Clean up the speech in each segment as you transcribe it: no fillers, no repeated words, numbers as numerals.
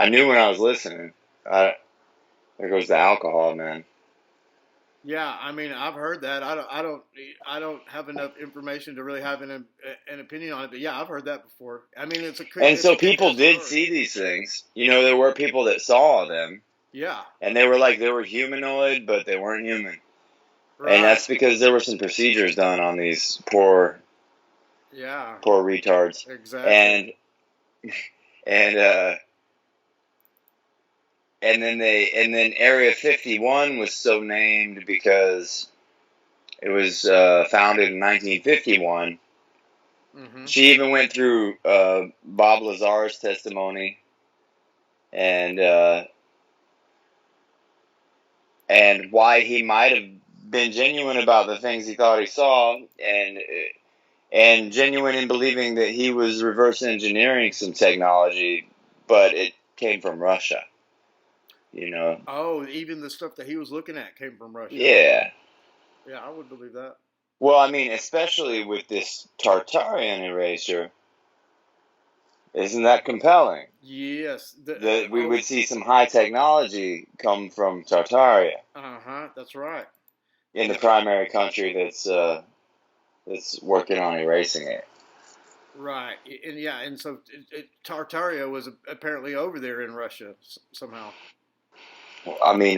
I knew when I was listening. There goes the alcohol, man. Yeah, I mean, I've heard that. I don't have enough information to really have an opinion on it. But yeah, I've heard that before. I mean, And it's a so kick people ass did story. see these things. There were people that saw them, Yeah, and they were humanoid, but they weren't human. And right. that's because there were some procedures done on these Yeah, poor retards. exactly. And and uh and then Area 51 was so named because it was founded in 1951. Hmm. She even went through Bob Lazar's testimony and why he might have been genuine about the things he thought he saw, and genuine in believing that he was reverse engineering some technology, but it came from Russia. You know, Oh, even the stuff that he was looking at came from Russia. yeah. Yeah, I would believe that. Well, I mean, especially with this Tartarian erasure, isn't that compelling? Yes. That we Oh, would see some high technology come from Tartaria uh-huh. That's right. in the Yeah, primary country that's working on erasing it. right. And yeah, and so Tartaria was apparently over there in Russia somehow. I mean,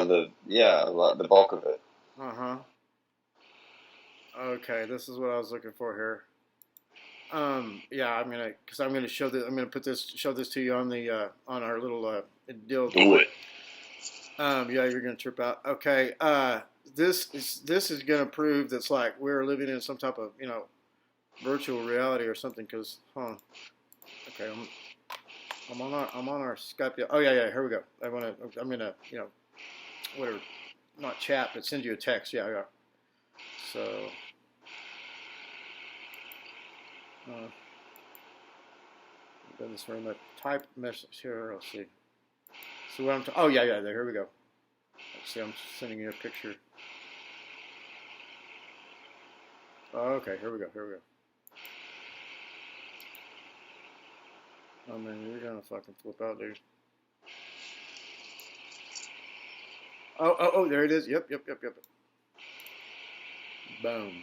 the bulk of it. Uh-huh. Okay, this is what I was looking for here. Yeah, I'm gonna show this. I'm gonna show this to you on the on our little deal. Do it. Yeah, you're gonna trip out. Okay. This is gonna prove that's like we're living in some type of virtual reality or something. Cause, okay, I'm on our Skype. Oh yeah. Here we go. I'm gonna whatever, not chat, but send you a text. Yeah, yeah. So, uh, done this very much. Type message here. Let's see. So what oh yeah. There. Here we go. Let's see. I'm sending you a picture. Oh, okay. Here we go. Here we go. Oh man, you're gonna fucking flip out, dude. Oh, there it is. Yep. Boom.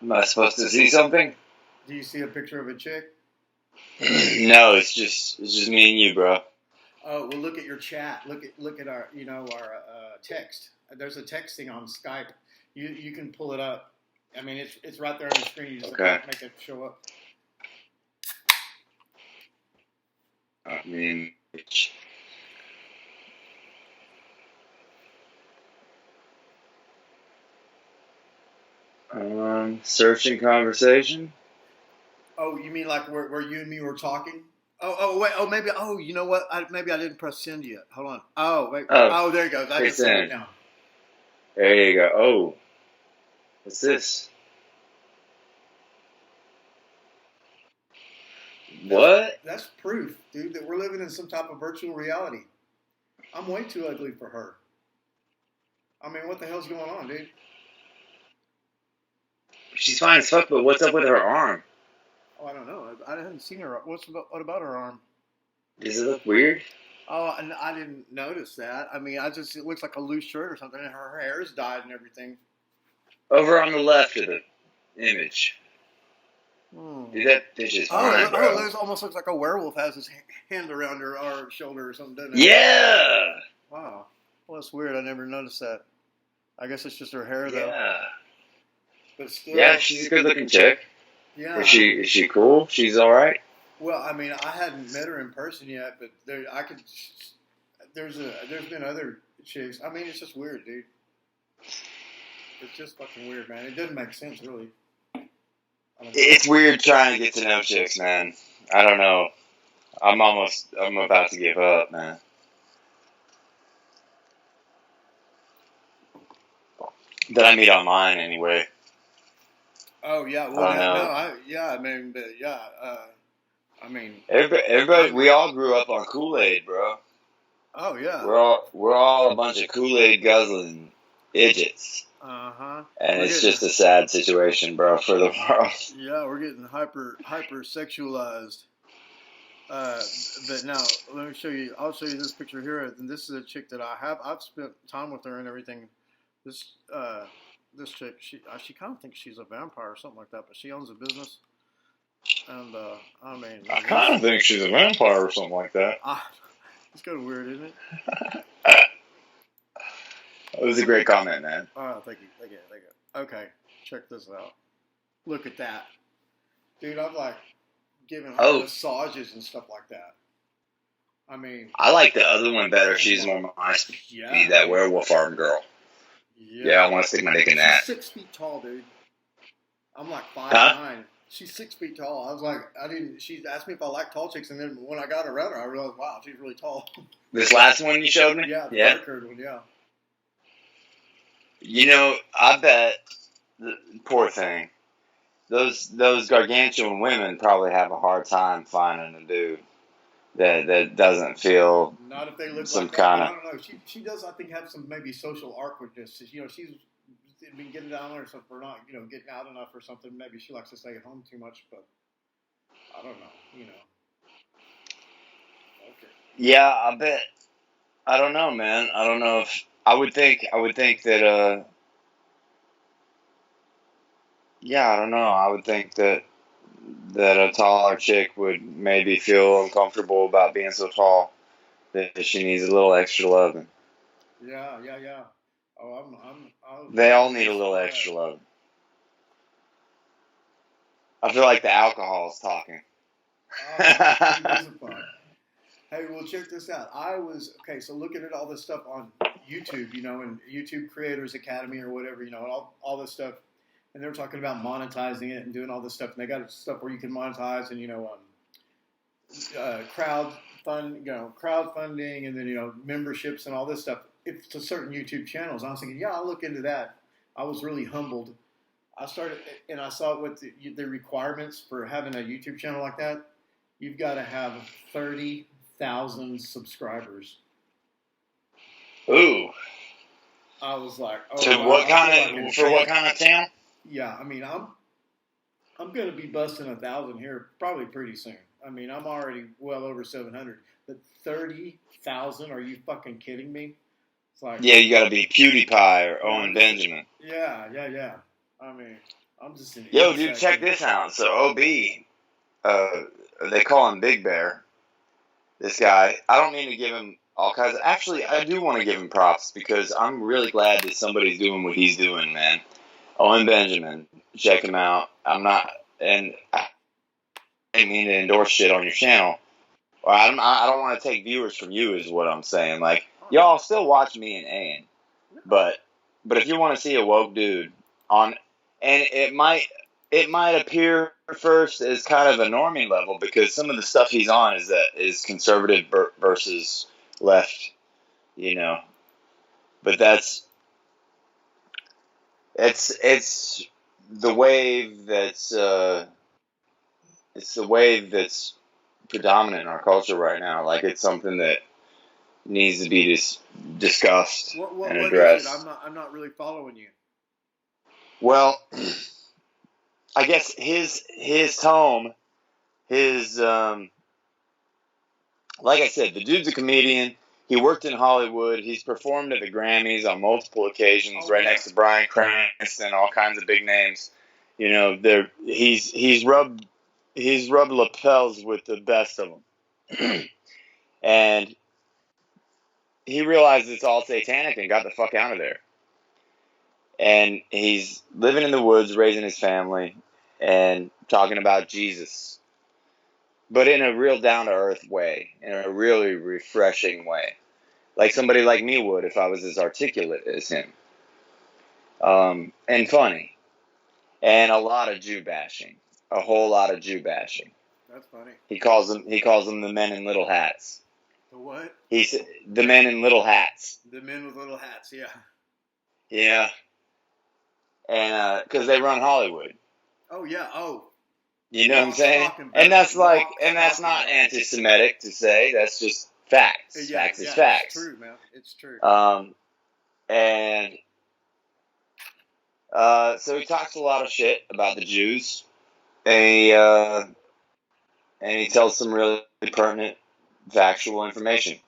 Am I supposed to see something? Do you see a picture of a chick? No, it's just me and you, bro. Oh, well, look at your chat. Look at our our text. There's a texting on Skype. You can pull it up. I mean, it's right there on the screen. You just have to Okay. make it show up. I mean, searching conversation. Oh, you mean like where you and me were talking? Wait. Oh, maybe. Oh, you know what? Maybe I didn't press send yet. Hold on. Oh, wait. Oh, Oh, there you go. I hit just sent it send. now. There you go. Oh, what's this? That's What? that's proof, dude, that we're living in some type of virtual reality. I'm way too ugly for her. I mean, what the hell's going on, dude? She's fine as fuck, but what's up with her arm? Oh, I don't know. I haven't seen her. What about her arm? Does it look weird? Oh, and I didn't notice that. I mean, it looks like a loose shirt or something, and her hair's dyed and everything. Over on the left of the image. Hmm. Dude, that bitch is Oh, fine, bro. there's almost looks like a werewolf has his hand around her shoulder or something, doesn't it? Yeah! Wow. Well, that's weird. I never noticed that. I guess it's just her hair, though. Yeah. But Yeah, still, she's a good looking chick. yeah. Is she cool? She's alright? Well, I mean, I hadn't met her in person yet, but I could. There's been other chicks. I mean, it's just weird, dude. It's just fucking weird, man. It doesn't make sense, really. I don't It's weird trying to get to know chicks, man. I don't know. I'm about to give up, man. That I meet online anyway. Oh yeah, I well don't no, know. I mean, but yeah, I mean, Everybody, I'm we all grew up on Kool-Aid, bro. Oh yeah. We're all a bunch of Kool-Aid guzzling idiots, Uh huh. and We're it's getting just a sad situation, bro, for the world. yeah, we're getting hyper sexualized. Uh, but now let me show you. I'll show you this picture here. And this is a chick that I've spent time with her and everything. This this chick, she kind of thinks she's a vampire or something like that, but she owns a business. And I mean, I like kind of think she's a vampire or something like that. it's kind of weird, isn't it? It was a great comment, man. Oh, thank you. Okay, check this out. Look at that, dude. I'm like giving her Oh, massages and stuff like that. I mean, I like the other one better. oh She's my, more my speed, yeah, that werewolf arm girl. Yeah, yeah. I want to stick my dick in She's that. 6 feet tall, dude. I'm like five Huh? nine. She's 6 feet tall. I was like, I didn't. She asked me if I like tall chicks, and then when I got around her, I realized, wow, she's really tall. This last one you showed me? Yeah, the Yeah. dark-haired one. Yeah. You know, I bet, poor thing, those gargantuan women probably have a hard time finding a dude that doesn't feel Not if they look some like that, but kind I of. don't know. She does, I think, have some maybe social awkwardness. You know, she's been getting down there for not, getting out enough or something. Maybe she likes to stay at home too much, but I don't know. Okay. Yeah, I bet. I don't know, man. I don't know if I would think that yeah, I don't know. I would think that a taller chick would maybe feel uncomfortable about being so tall that she needs a little extra loving. Yeah. Oh, I'll They all gladly need a little supply extra loving. I feel like the alcohol is talking. that. Who gives a fuck? Hey, well, check this out. Okay, so looking at all this stuff on YouTube, and YouTube Creators Academy or whatever, all this stuff, and they're talking about monetizing it and doing all this stuff, and they got stuff where you can monetize and crowdfunding, and then memberships and all this stuff. If to certain YouTube channels, I was thinking, yeah, I'll look into that. I was really humbled. I started and I saw what the requirements for having a YouTube channel like that. You've got to have 30,000 subscribers. Ooh. I was like, oh So wow, what I feel like kind of for what kind of channel? yeah. I mean, I'm going to be busting 1,000 here probably pretty soon. I mean, I'm already well over 700, but 30,000? Are you fucking kidding me? It's like, Yeah, you got to be PewDiePie or Owen I'm Benjamin. yeah. I mean, I'm just an Yo, dude, insect. check this out. So OB, they call him Big Bear. This guy, I don't mean to give him all kinds of. Actually, I do want to give him props because I'm really glad that somebody's doing what he's doing, man. Owen Benjamin, check him out. I'm not, and I didn't mean to endorse shit on your channel. Or I don't want to take viewers from you, is what I'm saying. Like, y'all still watch me and Ayin, but if you want to see a woke dude on, and it might appear first as kind of a normie level because some of the stuff he's on is conservative versus left, you know. But it's the wave that's predominant in our culture right now. Like it's something that needs to be discussed What and is it? addressed. I'm not really following you. Well, I guess his tome, his like I said, the dude's a comedian. He worked in Hollywood. He's performed at the Grammys on multiple occasions, Oh right yeah. next to Bryan Cranston, all kinds of big names. You know, he's rubbed lapels with the best of them, and he realized it's all satanic and got the fuck out of there. And he's living in the woods, raising his family, and talking about Jesus, but in a real down to earth way, in a really refreshing way, like somebody like me would if I was as articulate as him, and funny, and a lot of Jew bashing, a whole lot of Jew bashing. That's funny. He calls them the men in little hats. The what? He's the men in little hats. The men with little hats. Yeah. Yeah, and because they run Hollywood. Oh yeah. Oh. You know what I'm saying? And that's not anti-Semitic to say. That's just facts. Yeah, Facts is yeah, it's facts. true, man. It's true. And so he talks a lot of shit about the Jews, and he tells some really pertinent, factual information.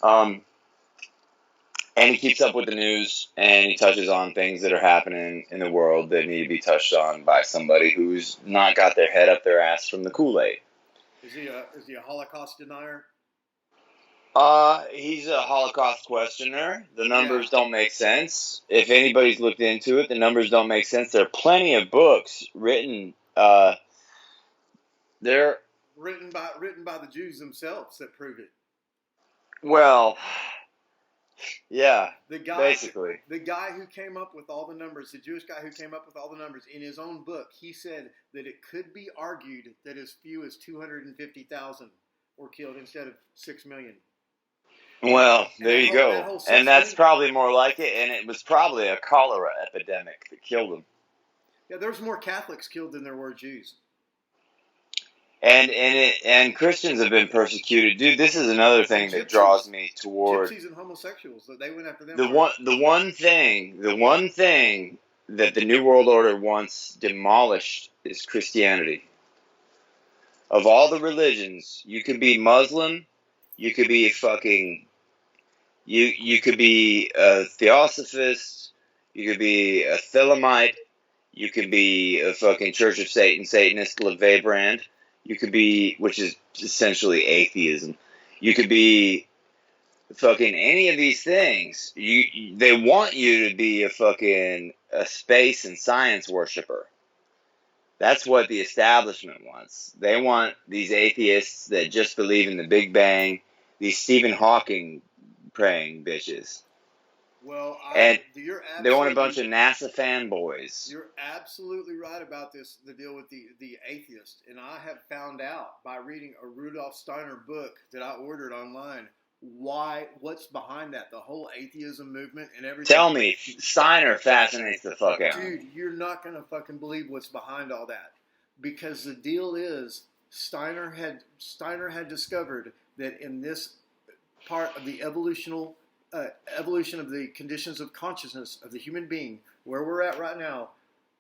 And he keeps up with the news, and he touches on things that are happening in the world that need to be touched on by somebody who's not got their head up their ass from the Kool-Aid. Is he a Holocaust denier? He's a Holocaust questioner. The numbers Yeah. don't make sense. If anybody's looked into it, the numbers don't make sense. There are plenty of books written. They're Written by the Jews themselves that prove it. well, yeah, The basically. guy who came up with all the numbers, the Jewish guy who came up with all the numbers, in his own book, he said that it could be argued that as few as 250,000 were killed instead of 6 million. Well, there you go. That And that's probably more like it, and it was probably a cholera epidemic that killed them. Yeah, there's more Catholics killed than there were Jews. And Christians have been persecuted. Dude, this is another thing that draws me toward gypsies and homosexuals. They went after them. the one thing that the New World Order once demolished is Christianity. Of all the religions, you could be Muslim, you could be you could be a Theosophist, you could be a Thelemite, you could be a fucking Church of Satan, Satanist, LaVey brand. You could be, which is essentially atheism. You could be fucking any of these things. They want you to be a space and science worshiper. That's what the establishment wants. They want these atheists that just believe in the Big Bang, these Stephen Hawking praying bitches. Well, they want a bunch of NASA fanboys. You're absolutely right about this, the deal with the atheist. And I have found out by reading a Rudolf Steiner book that I ordered online what's behind that, the whole atheism movement and everything. Tell me, Steiner fascinates the fuck out. Dude, you're not going to fucking believe what's behind all that. Because the deal is, Steiner had discovered that in this part of the evolution of the conditions of consciousness of the human being, where we're at right now,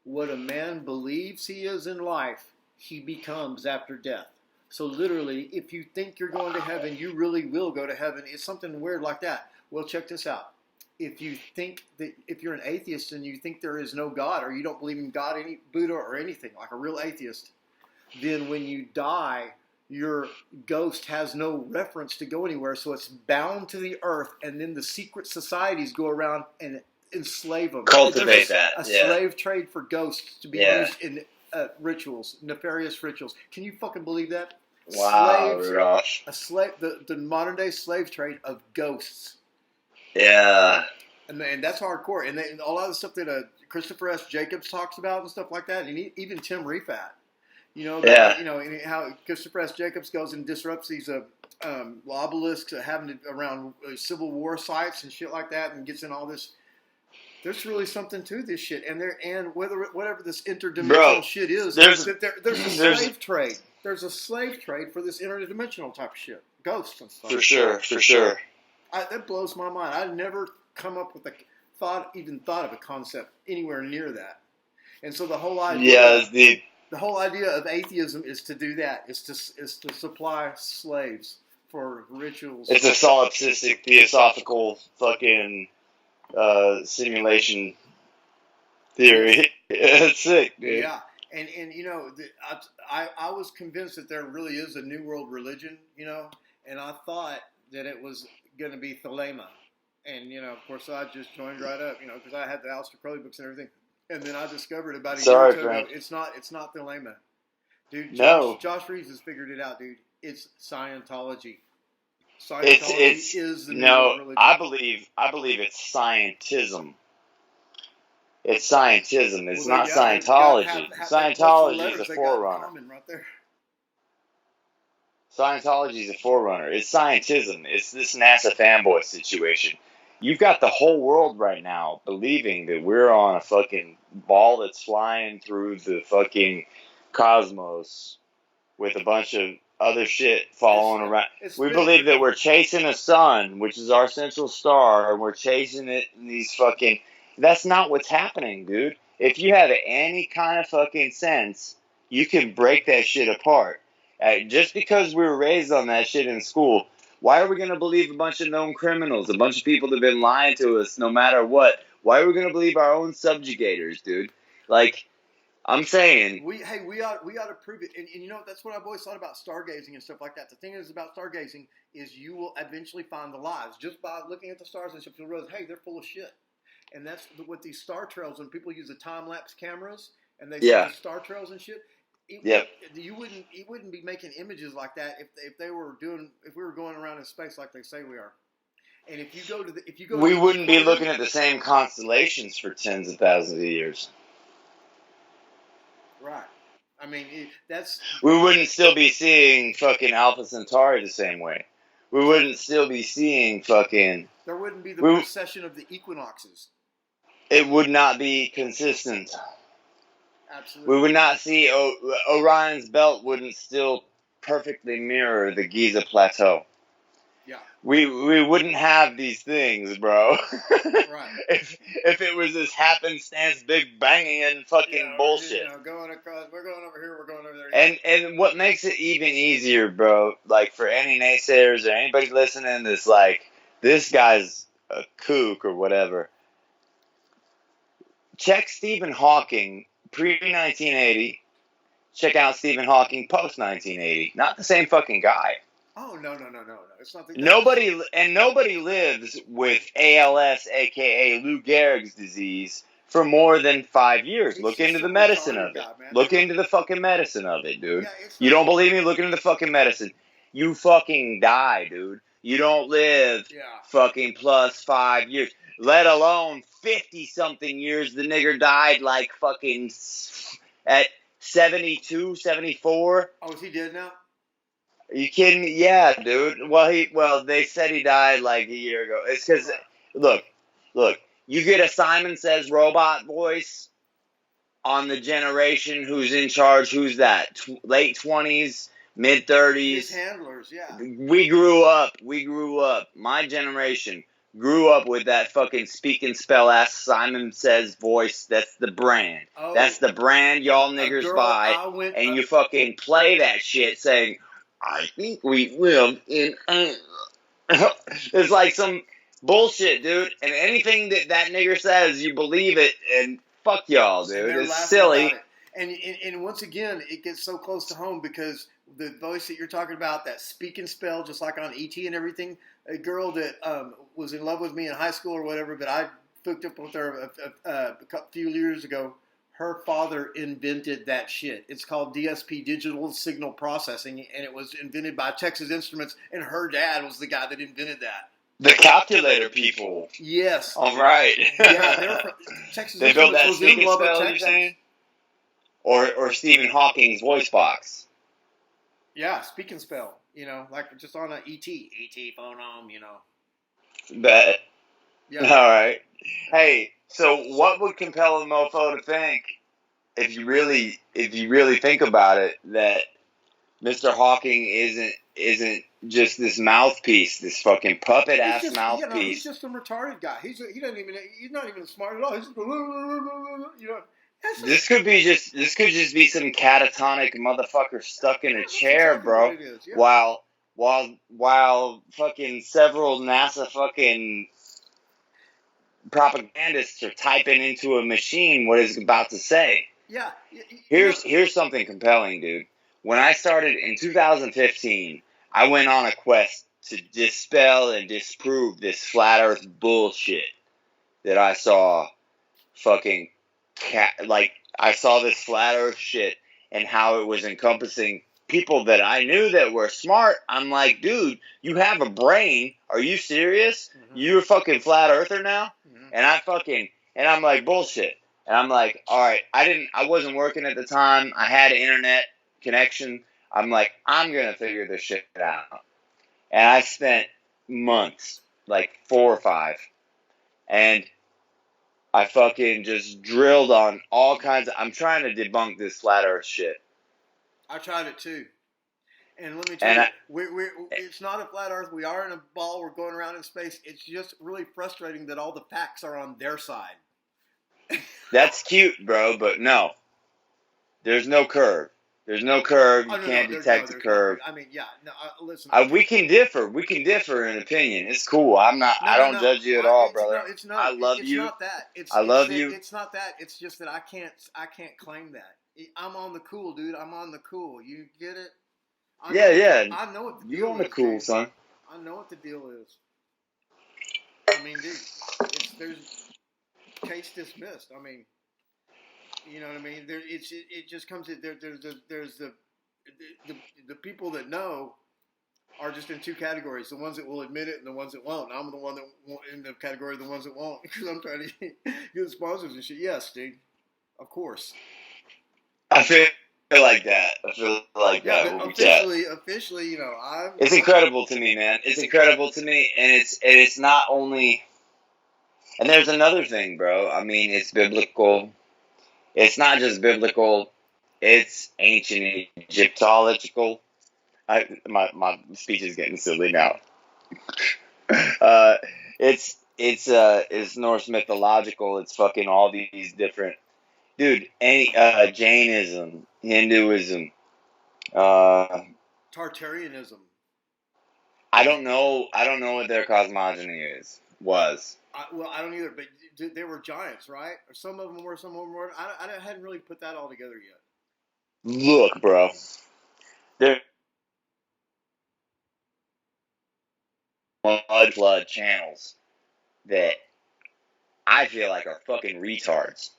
what a man believes he is in life, he becomes after death. So literally, if you think you're going to heaven, you really will go to heaven. It's something weird like that. Well, check this out. If you think that if you're an atheist and you think there is no God, or you don't believe in God, any Buddha or anything, like a real atheist, then when you die, your ghost has no reference to go anywhere, so it's bound to the earth, and then the secret societies go around and enslave them. Cultivate a slave trade for ghosts to be used in rituals, nefarious rituals. Can you fucking believe that? Wow, Rudolph. The modern day slave trade of ghosts. Yeah. And that's hardcore. And a lot of the stuff that Christopher S. Jacobs talks about and stuff like that, and even Tim Refat. And how Christopher S. Jacobs goes and disrupts these obelisks having around Civil War sites and shit like that, and gets in all this. There's really something to this shit, and whatever this interdimensional shit is, there's a slave trade. There's a slave trade for this interdimensional type of shit, ghosts and stuff. For sure. That blows my mind. I've never come up with thought of a concept anywhere near that. And so the whole idea, the whole idea of atheism is to do that, is to supply slaves for rituals. It's a solipsistic, theosophical fucking simulation theory. It's sick, dude. Yeah, and I was convinced that there really is a New World religion, and I thought that it was going to be Thelema. And, of course, I just joined right up, because I had the Aleister Crowley books and everything. And then I discovered about a year or two ago, it's not Thelema. Dude, Josh Reeves has figured it out, dude. It's Scientology. Scientology is the new religion. I believe it's scientism. It's scientism. It's not Scientology. Scientology is a forerunner. Right there. Scientology is a forerunner. It's scientism. It's this NASA fanboy situation. You've got the whole world right now believing that we're on a fucking ball that's flying through the fucking cosmos with a bunch of other shit following around. We spinning. believe that we're chasing a sun, which is our central star, and we're chasing it in these fucking. That's not what's happening, dude. If you have any kind of fucking sense, you can break that shit apart. Just because we were raised on that shit in school, why are we going to believe a bunch of known criminals, a bunch of people that have been lying to us no matter what? Why are we going to believe our own subjugators, dude? Like, I'm saying, we ought to prove it, and you know that's what I've always thought about stargazing and stuff like that. The thing is about stargazing is you will eventually find the lies just by looking at the stars and stuff. You'll realize, hey, they're full of shit, and that's what these star trails. When people use the time lapse cameras and they see the star trails and shit, you wouldn't be making images like that if we were going around in space like they say we are. And if you go to we wouldn't be looking at the same constellations for tens of thousands of years. Right. I mean, we wouldn't still be seeing fucking Alpha Centauri the same way. We wouldn't still be seeing fucking. There wouldn't be the precession of the equinoxes. It would not be consistent. Absolutely. We would not see Orion's belt wouldn't still perfectly mirror the Giza Plateau. Yeah. We wouldn't have these things, bro. Right. If it was this happenstance, big banging and fucking bullshit. Going across, we're going over here, we're going over there. And what makes it even easier, bro, like for any naysayers or anybody listening that's like, this guy's a kook or whatever. Check Stephen Hawking pre-1980. Check out Stephen Hawking post-1980. Not the same fucking guy. Oh, no. It's not the Nobody lives with ALS, aka Lou Gehrig's disease, for more than 5 years. Look into the medicine of it. Look into the fucking medicine of it, dude. You don't believe me? Look into the fucking medicine. You fucking die, dude. You don't live fucking plus 5 years. Let alone 50-something years. The nigger died like fucking at 72, 74. Oh, is he dead now? Are you kidding me? Yeah, dude. Well, they said he died like a year ago. It's because, look, you get a Simon Says robot voice on the generation who's in charge. Who's that? Late 20s, mid 30s. His handlers, yeah. We grew up. My generation grew up with that fucking speak and spell ass Simon Says voice. That's the brand. Oh, that's the brand y'all niggers buy. And you fucking play that shit saying, I think we live in. It's like some bullshit, dude. And anything that nigger says, you believe it. And fuck y'all, dude. It's silly. And once again, it gets so close to home because the voice that you're talking about, that speak and spell, just like on ET and everything, a girl that was in love with me in high school or whatever, but I hooked up with her a few years ago. Her father invented that shit. It's called DSP, Digital Signal Processing, and it was invented by Texas Instruments, and her dad was the guy that invented that. The calculator people. Yes. All right. Yeah, they're from Texas they built Instruments that was speak in and Lubbock, spell, Texas. you're saying? Or Stephen Hawking's voice box. Yeah, speak and spell. Like just on an ET phonome, Bet. Yeah. All right. Hey, so what would compel a mofo to think, if you really think about it, that Mr. Hawking isn't just this mouthpiece, this fucking puppet ass mouthpiece? He's just a retarded guy. He's not even smart at all. He's just, This could just be some catatonic motherfucker stuck in a chair, exactly bro. what it is, yeah. While fucking several NASA fucking propagandists are typing into a machine what it's about to say. Yeah. Here's something compelling, dude. When I started in 2015, I went on a quest to dispel and disprove this flat earth bullshit that I saw fucking I saw this flat earth shit and how it was encompassing people that I knew that were smart. I'm like, dude, you have a brain. Are you serious? Mm-hmm. You're a fucking flat earther now? Mm-hmm. And I'm like, bullshit. And I'm like, all right, I wasn't working at the time. I had an internet connection. I'm like, I'm going to figure this shit out. And I spent months, like 4 or 5. And I fucking just drilled on all kinds of... I'm trying to debunk this flat earth shit. I tried it too. And let me tell And you, I, it's not a flat Earth. We are in a ball. We're going around in space. It's just really frustrating that all the facts are on their side. that's cute, bro, but no. There's no curve. There's no curve. You Oh no, can't detect the there's not. curve. I mean, yeah, no. Listen, We can differ. We can differ in opinion. It's cool. I'm not. no, I no, don't no. judge you at all, brother. It's I no, love it's you. not that. I love you. It's not that. It's just that I can't claim that. I'm on the cool, dude. I'm on the cool. You get it? Yeah, yeah. I know what the You deal on the is, cool, dude. son. I know what the deal is. I mean, dude, there's case dismissed. I mean, you know what I mean? It just comes in there's the the people that know are just in two categories: the ones that will admit it and the ones that won't. I'm the one that won't, in the category of the ones that won't because I'm trying to get sponsors and shit. Yes, dude, of course. I feel like that. I feel like Yeah, that but will be chat. officially, you know, It's incredible to me, man. It's incredible to me, and it's not only. And there's another thing, bro. I mean, it's biblical. It's not just biblical. It's ancient Egyptological. My speech is getting silly now. Uh, it's Norse mythological. It's fucking all these different, dude. Any Jainism, Hinduism. Uh, Tartarianism. I don't know. I don't know what their cosmogony was. Well, I don't either, but they were giants, right? Or some of them were, some of them weren't. I hadn't really put that all together yet. Look, bro. They're mud flood channels that I feel like are fucking retards,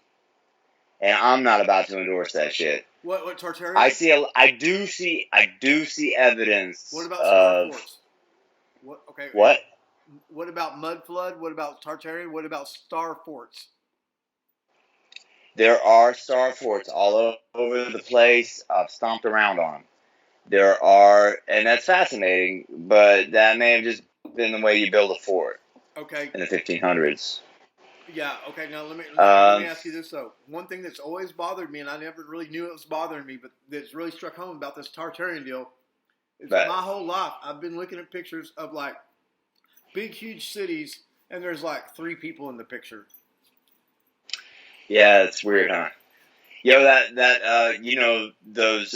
and I'm not about to endorse that shit. What Tartarian? I do see evidence. What about Star Force? What? Okay. What? What about Mud Flood? What about Tartarian? What about Star Forts? There are star forts all over the place. I've stomped around on them. There are, and that's fascinating, but that may have just been the way you build a fort. Okay. In the 1500s. Yeah. Okay. Now let me ask you this though. One thing that's always bothered me, and I never really knew it was bothering me, but that's really struck home about this Tartarian deal, is my whole life I've been looking at pictures of like big, huge cities, and there's like 3 people in the picture. Yeah, it's weird, huh? Yo, that you know those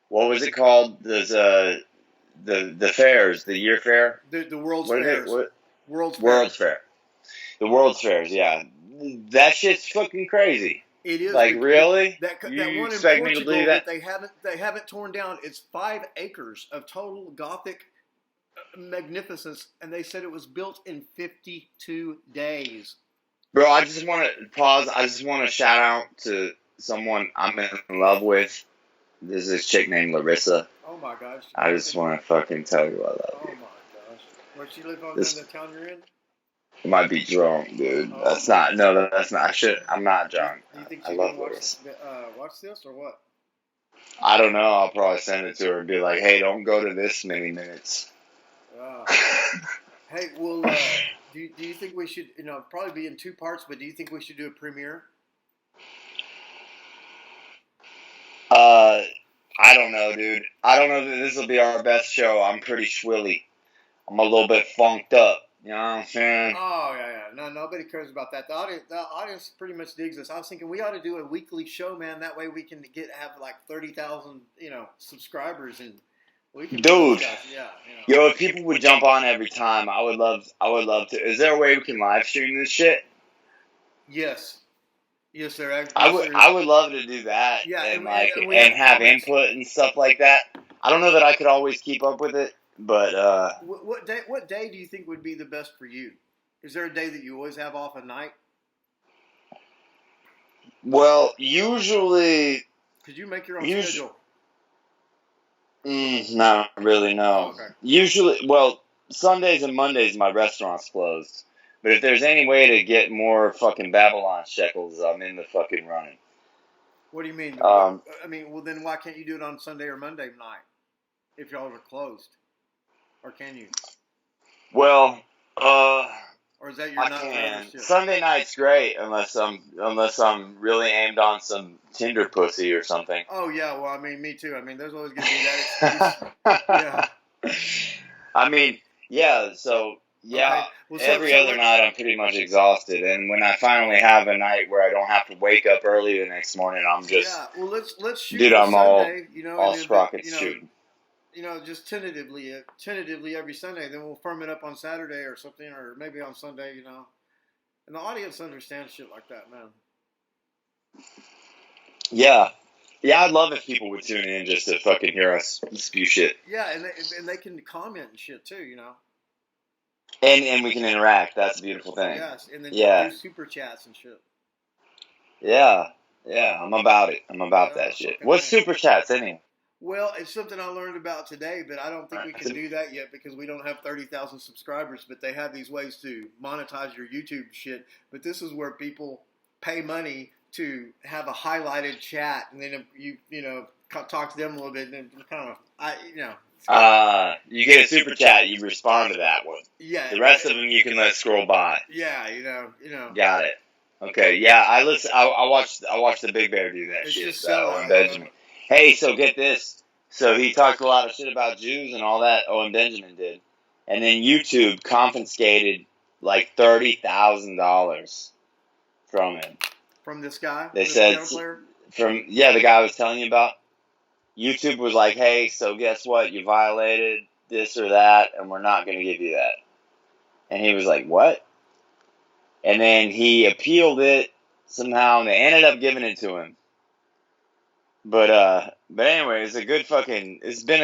what was it called? Those the fairs, the year fair, the World's Fairs. World's Fair. The World's Fairs, yeah. That shit's fucking crazy. It is. Like, really? That You one in expect me to Portugal believe that? they haven't torn down. It's 5 acres of total Gothic magnificence, and they said it was built in 52 days. Bro, I just want to pause. I just want to shout out to someone I'm in love with. There's this chick named Larissa. Oh my gosh. I just want to fucking tell you I love you. Oh my gosh. Where she live in the town you're in? I might be drunk, dude. Oh, that's not. No, that's not. I'm not drunk. Do you think I she love can watch this or what? I don't know. I'll probably send it to her and be like, "Hey, don't go to this many minutes." Hey, well, do you think we should? You know, probably be in 2 parts, but do you think we should do a premiere? I don't know, dude. I don't know that this will be our best show. I'm pretty schwilly. I'm a little bit funked up. You know what I'm saying? Oh yeah. No, nobody cares about that. The audience pretty much digs us. I was thinking we ought to do a weekly show, man. That way we can have like 30,000, subscribers, and we can. Dude, yeah. Yo, if people would jump on every time, I would love to. Is there a way we can live stream this shit? Yes. Yes, sir. I would love to do that. Yeah, and have comments. input and stuff like that. I don't know that I could always keep up with it, but what day do you think would be the best for you? Is there a day that you always have off at night? Well, usually. Could you make your own schedule? Not really, no. Oh, okay. Usually, well, Sundays and Mondays my restaurant's closed. But if there's any way to get more fucking Babylon shekels, I'm in the fucking running. What do you mean? Well, then why can't you do it on Sunday or Monday night if y'all are closed? Or can you? Well, Or is that your I not forever can. shit? Sunday night's great unless I'm really aimed on some Tinder pussy or something. Oh yeah, well I mean me too. I mean there's always gonna be that excuse. Yeah. I mean, yeah. So yeah, Okay. Well, every so other let night I'm pretty much exhausted, and when I finally have a night where I don't have to wake up early the next morning, I'm just, yeah. Well, let's shoot dude, for I'm Sunday. You know, and all then but sprockets shooting. just tentatively every Sunday. Then we'll firm it up on Saturday or something, or maybe on Sunday. You know, and the audience understands shit like that, man. Yeah, yeah. I'd love if people would tune in just to fucking hear us spew shit, Yeah, and they can comment and shit too. You know. and we can interact. That's a beautiful thing. Yes, and then do Yeah, super chats and shit. yeah, yeah. I'm about it. I'm about Yeah, that shit. fucking What's a. super chats anyway? Well, it's something I learned about today, but I don't think we That's can do that yet because we don't have 30,000 subscribers. But they have these ways to monetize your YouTube shit. But this is where people pay money to have a highlighted chat, and then you talk to them a little bit, and then kind of it's got You get a super chat, you respond to that one. yeah The rest of them you can let scroll by. yeah you know Got it. Okay, yeah, I listen. I watched the Big Bear do that it's shit. just sell Owen it. Benjamin. Hey, so get this. So he talked a lot of shit about Jews and all that. Owen Benjamin did, and then YouTube confiscated like $30,000 from him. From this guy, They the said piano player. the guy I was telling you about. YouTube was like, hey, so guess what? You violated this or that, and we're not going to give you that. And he was like, what? And then he appealed it somehow, and they ended up giving it to him. But anyway, it's been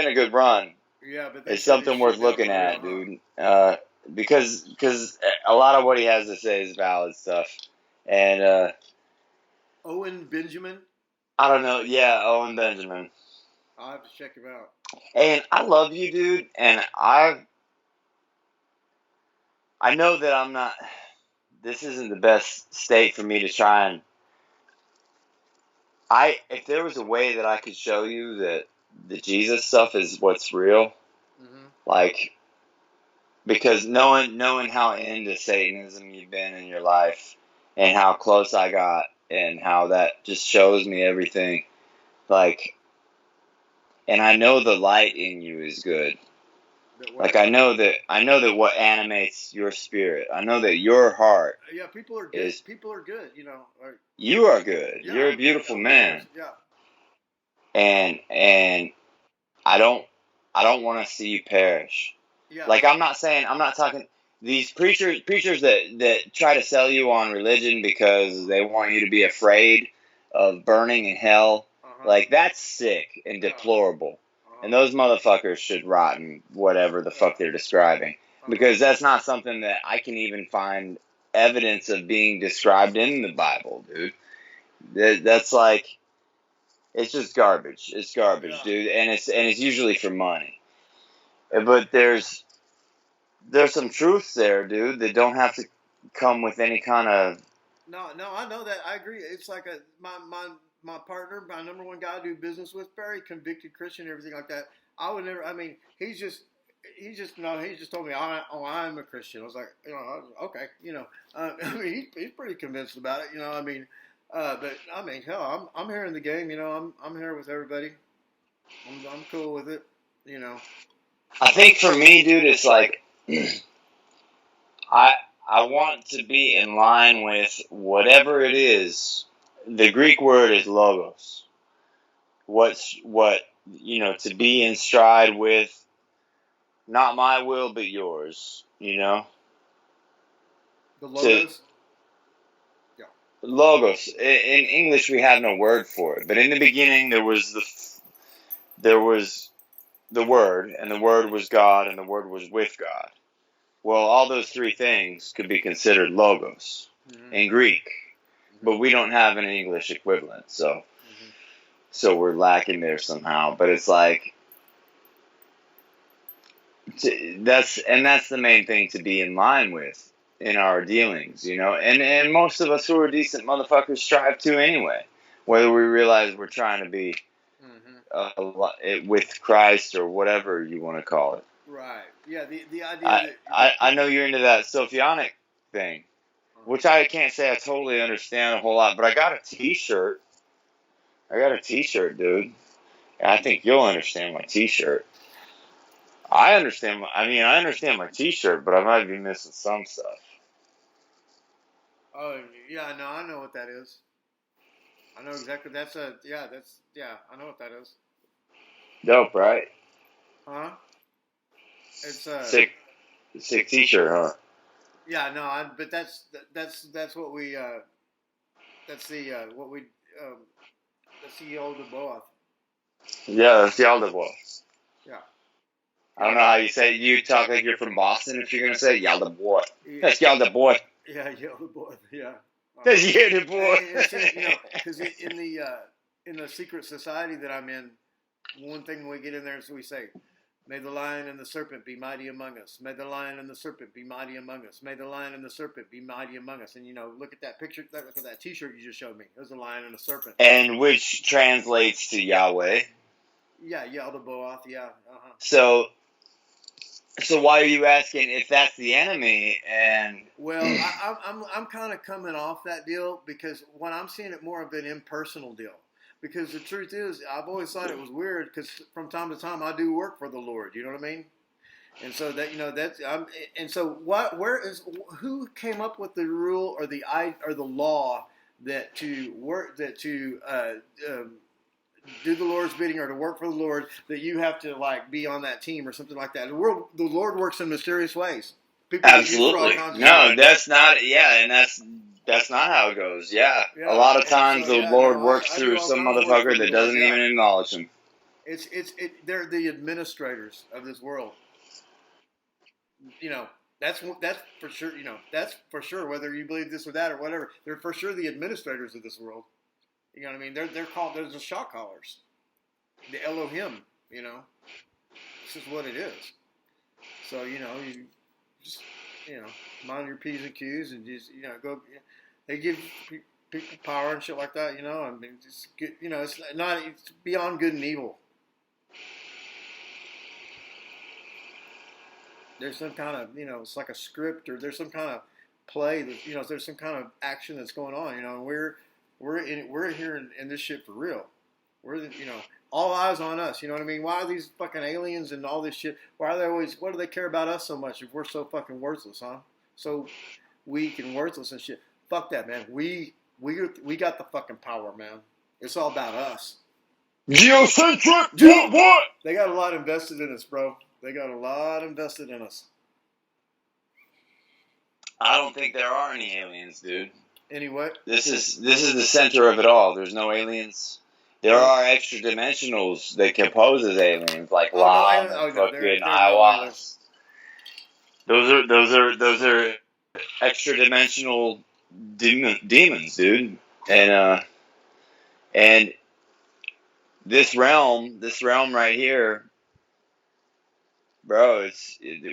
a good run. Yeah, but they It's shut his something worth shit down looking for real, at, huh? dude. Because a lot of what he has to say is valid stuff, and Owen Benjamin. I don't know. Yeah, Owen Benjamin. I'll have to check him out. And I love you, dude. And I know that I'm not. This isn't the best state for me to try and. If there was a way that I could show you that the Jesus stuff is what's real, Mm-hmm. like, because knowing how into Satanism you've been in your life, and how close I got, and how that just shows me everything, like, and I know the light in you is good. Like I know that what animates your spirit. I know that your heart Yeah, people are good. is. People are good. You are good. Yeah, You're a beautiful of course. man, Yeah, and I don't want to see you perish. yeah, Like I'm not talking these preachers that try to sell you on religion because they want you to be afraid of burning in hell. uh-huh, Like that's sick and yeah, deplorable. And uh-huh, those motherfuckers should rot in whatever the yeah, fuck they're describing. uh-huh. Because that's not something that I can even find evidence of being described in the Bible, dude. That's like it's just garbage. It's garbage, Yeah. dude. And it's usually for money. But there's some truths there, dude, that don't have to come with any kind of. No, no, I know that. I agree. It's like my partner, my number one guy I do business with, very convicted Christian, everything like that. I would never. I mean, no. He just told me, I'm a Christian. I was like, okay, I mean, he's pretty convinced about it. I mean, but I mean, hell, I'm here in the game. I'm here with everybody. I'm cool with it. You know. I think for me, dude, it's like I I want to be in line with whatever it is. The Greek word is logos. What to be in stride with, not my will but yours. The To logos. Yeah. logos. In English, we have no word for it, but in the beginning there was the Word, and the Word was God, and the Word was with God. Well, all those three things could be considered logos Mm-hmm. in Greek, Mm-hmm. but we don't have an English equivalent, so Mm-hmm. so we're lacking there somehow. But it's like that's the main thing to be in line with in our dealings, and most of us who are decent motherfuckers strive to anyway, whether we realize we're trying to be Mm-hmm. with Christ or whatever you want to call it. Right. Yeah. The idea I, that I people. know you're into that Sophionic thing, which I can't say I totally understand a whole lot, but I got a T-shirt. I got a T-shirt, dude. I think you'll understand my T-shirt. I understand. I understand my T-shirt, but I might be missing some stuff. Oh yeah. No, I know what that is. I know exactly. That's a yeah. That's yeah. I know what that is. Dope, right? Huh? It's Sick, sick T-shirt, huh? yeah. No. But that's what we that's the what we um that's the old both. Yeah, that's the Aldo boy. Yeah. I don't know how you say it. You talk like you're from Boston if you're gonna say Yalda boy. Yeah. That's Yalda boy. Yeah. Yeah. The both. Yeah. That's Yalda boy. And see, because in the secret society that I'm in, one thing we get in there is we say, "May the lion and the serpent be mighty among us. May the lion and the serpent be mighty among us. May the lion and the serpent be mighty among us." And look at that picture. Look at that T-shirt you just showed me. There's a lion and a serpent. And which translates to Yahweh. Yeah, yeah, the Boath. Yeah. Uh-huh. So why are you asking if that's the enemy? And Well, I'm kind of coming off that deal because when I'm seeing it more of an impersonal deal. Because the truth is, I've always thought it was weird because from time to time I do work for the Lord. You know what I mean? And so and so who came up with the rule or the law that to work that to do the Lord's bidding or to work for the Lord, that you have to like be on that team or something like that. The Lord works in mysterious ways. People get used for all absolutely kinds of no, stuff. that's not. Yeah, and that's not how it goes. Yeah, a Yeah, lot of and times so the yeah, Lord no, works I do through all some kinds of work for motherfucker the that Lord. doesn't Yeah, even acknowledge him. they're the administrators of this world. You know, that's for sure. That's for sure. Whether you believe this or that or whatever, they're for sure the administrators of this world. You know what I mean? They're called. They're the shot callers, the Elohim. This is what it is. So you just mind your p's and q's and just go. They give people power and shit like that. I mean, it's good. It's not. It's beyond good and evil. There's some kind of it's like a script or there's some kind of play that there's some kind of action that's going on. And we're here in this shit for real. We're all eyes on us. You know what I mean? Why are these fucking aliens and all this shit? Why are they always? What do they care about us so much if we're so fucking worthless, huh? So weak and worthless and shit. Fuck that, man. We got the fucking power, man. It's all about us. Geocentric. What? They got a lot invested in us, bro. They got a lot invested in us. I don't think there are any aliens, dude. Anyway, This is the center of it all. There's no aliens. There are extra dimensionals that can pose as aliens, like Lam and fucking Aiwas. Those are extra dimensional demons, dude. And this realm right here, bro,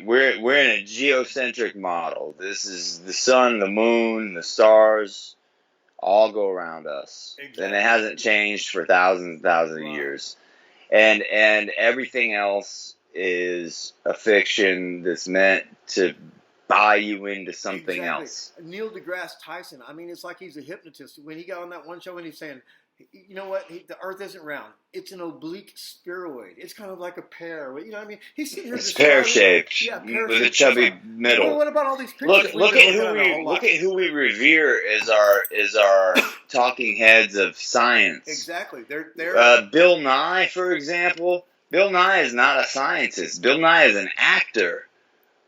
we're in a geocentric model. This is the sun, the moon, the stars, all go around us. Exactly. And it hasn't changed for thousands and thousands of years. And everything else is a fiction that's meant to buy you into something else. Neil deGrasse Tyson, I mean, it's like he's a hypnotist. When he got on that one show and he's saying, you know what, the Earth isn't round. It's an oblique spheroid. It's kind of like a pear. You know what I mean? He's sitting here. It's pear-shaped, with a chubby middle. Well, what about all these pictures? Look at who we revere as our talking heads of science. Exactly. They're Bill Nye, for example. Bill Nye is not a scientist. Bill Nye is an actor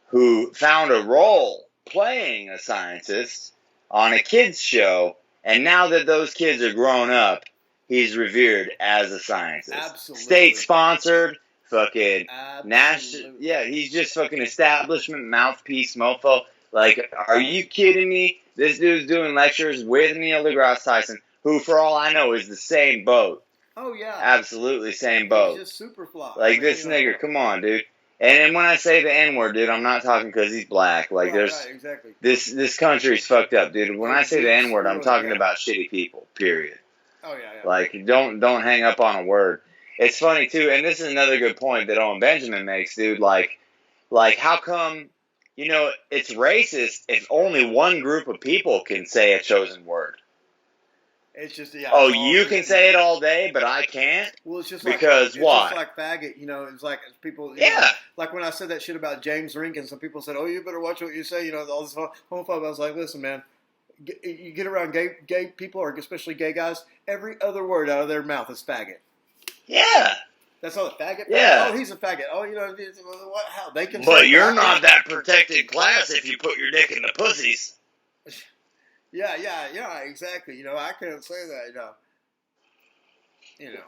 who found a role playing a scientist on a kids show, and now that those kids are grown up, he's revered as a scientist. Absolutely. State-sponsored, fucking national. Yeah, he's just fucking establishment mouthpiece mofo. Like, are you kidding me? This dude's doing lectures with Neil deGrasse Tyson, who, for all I know, is the same boat. Oh, yeah. Absolutely same boat. He's just super fly. Like, this nigger, come on, dude. And when I say the N-word, dude, I'm not talking because he's black. Like, exactly. This country's fucked up, dude. When I say the N-word, I'm talking about shitty people, period. Oh, yeah. Like, don't hang up on a word. It's funny, too, and this is another good point that Owen Benjamin makes, dude. Like, Like, how come, it's racist if only one group of people can say a chosen word? It's just yeah. Oh, It's all. you can say it all day, but I can't? Well, it's just like Because it's just why? like faggot. It's like people. Yeah. Like when I said that shit about James Rink, and some people said, "Oh, you better watch what you say." All this homophobe. I was like, "Listen, man, you get around gay people, or especially gay guys, every other word out of their mouth is faggot." Yeah. That's all. Faggot. Yeah. Oh, he's a faggot. Oh, what? How they can say But it, you're I not can't. that protected class if you put your dick in the pussies. Yeah, exactly. I can't say that. You know.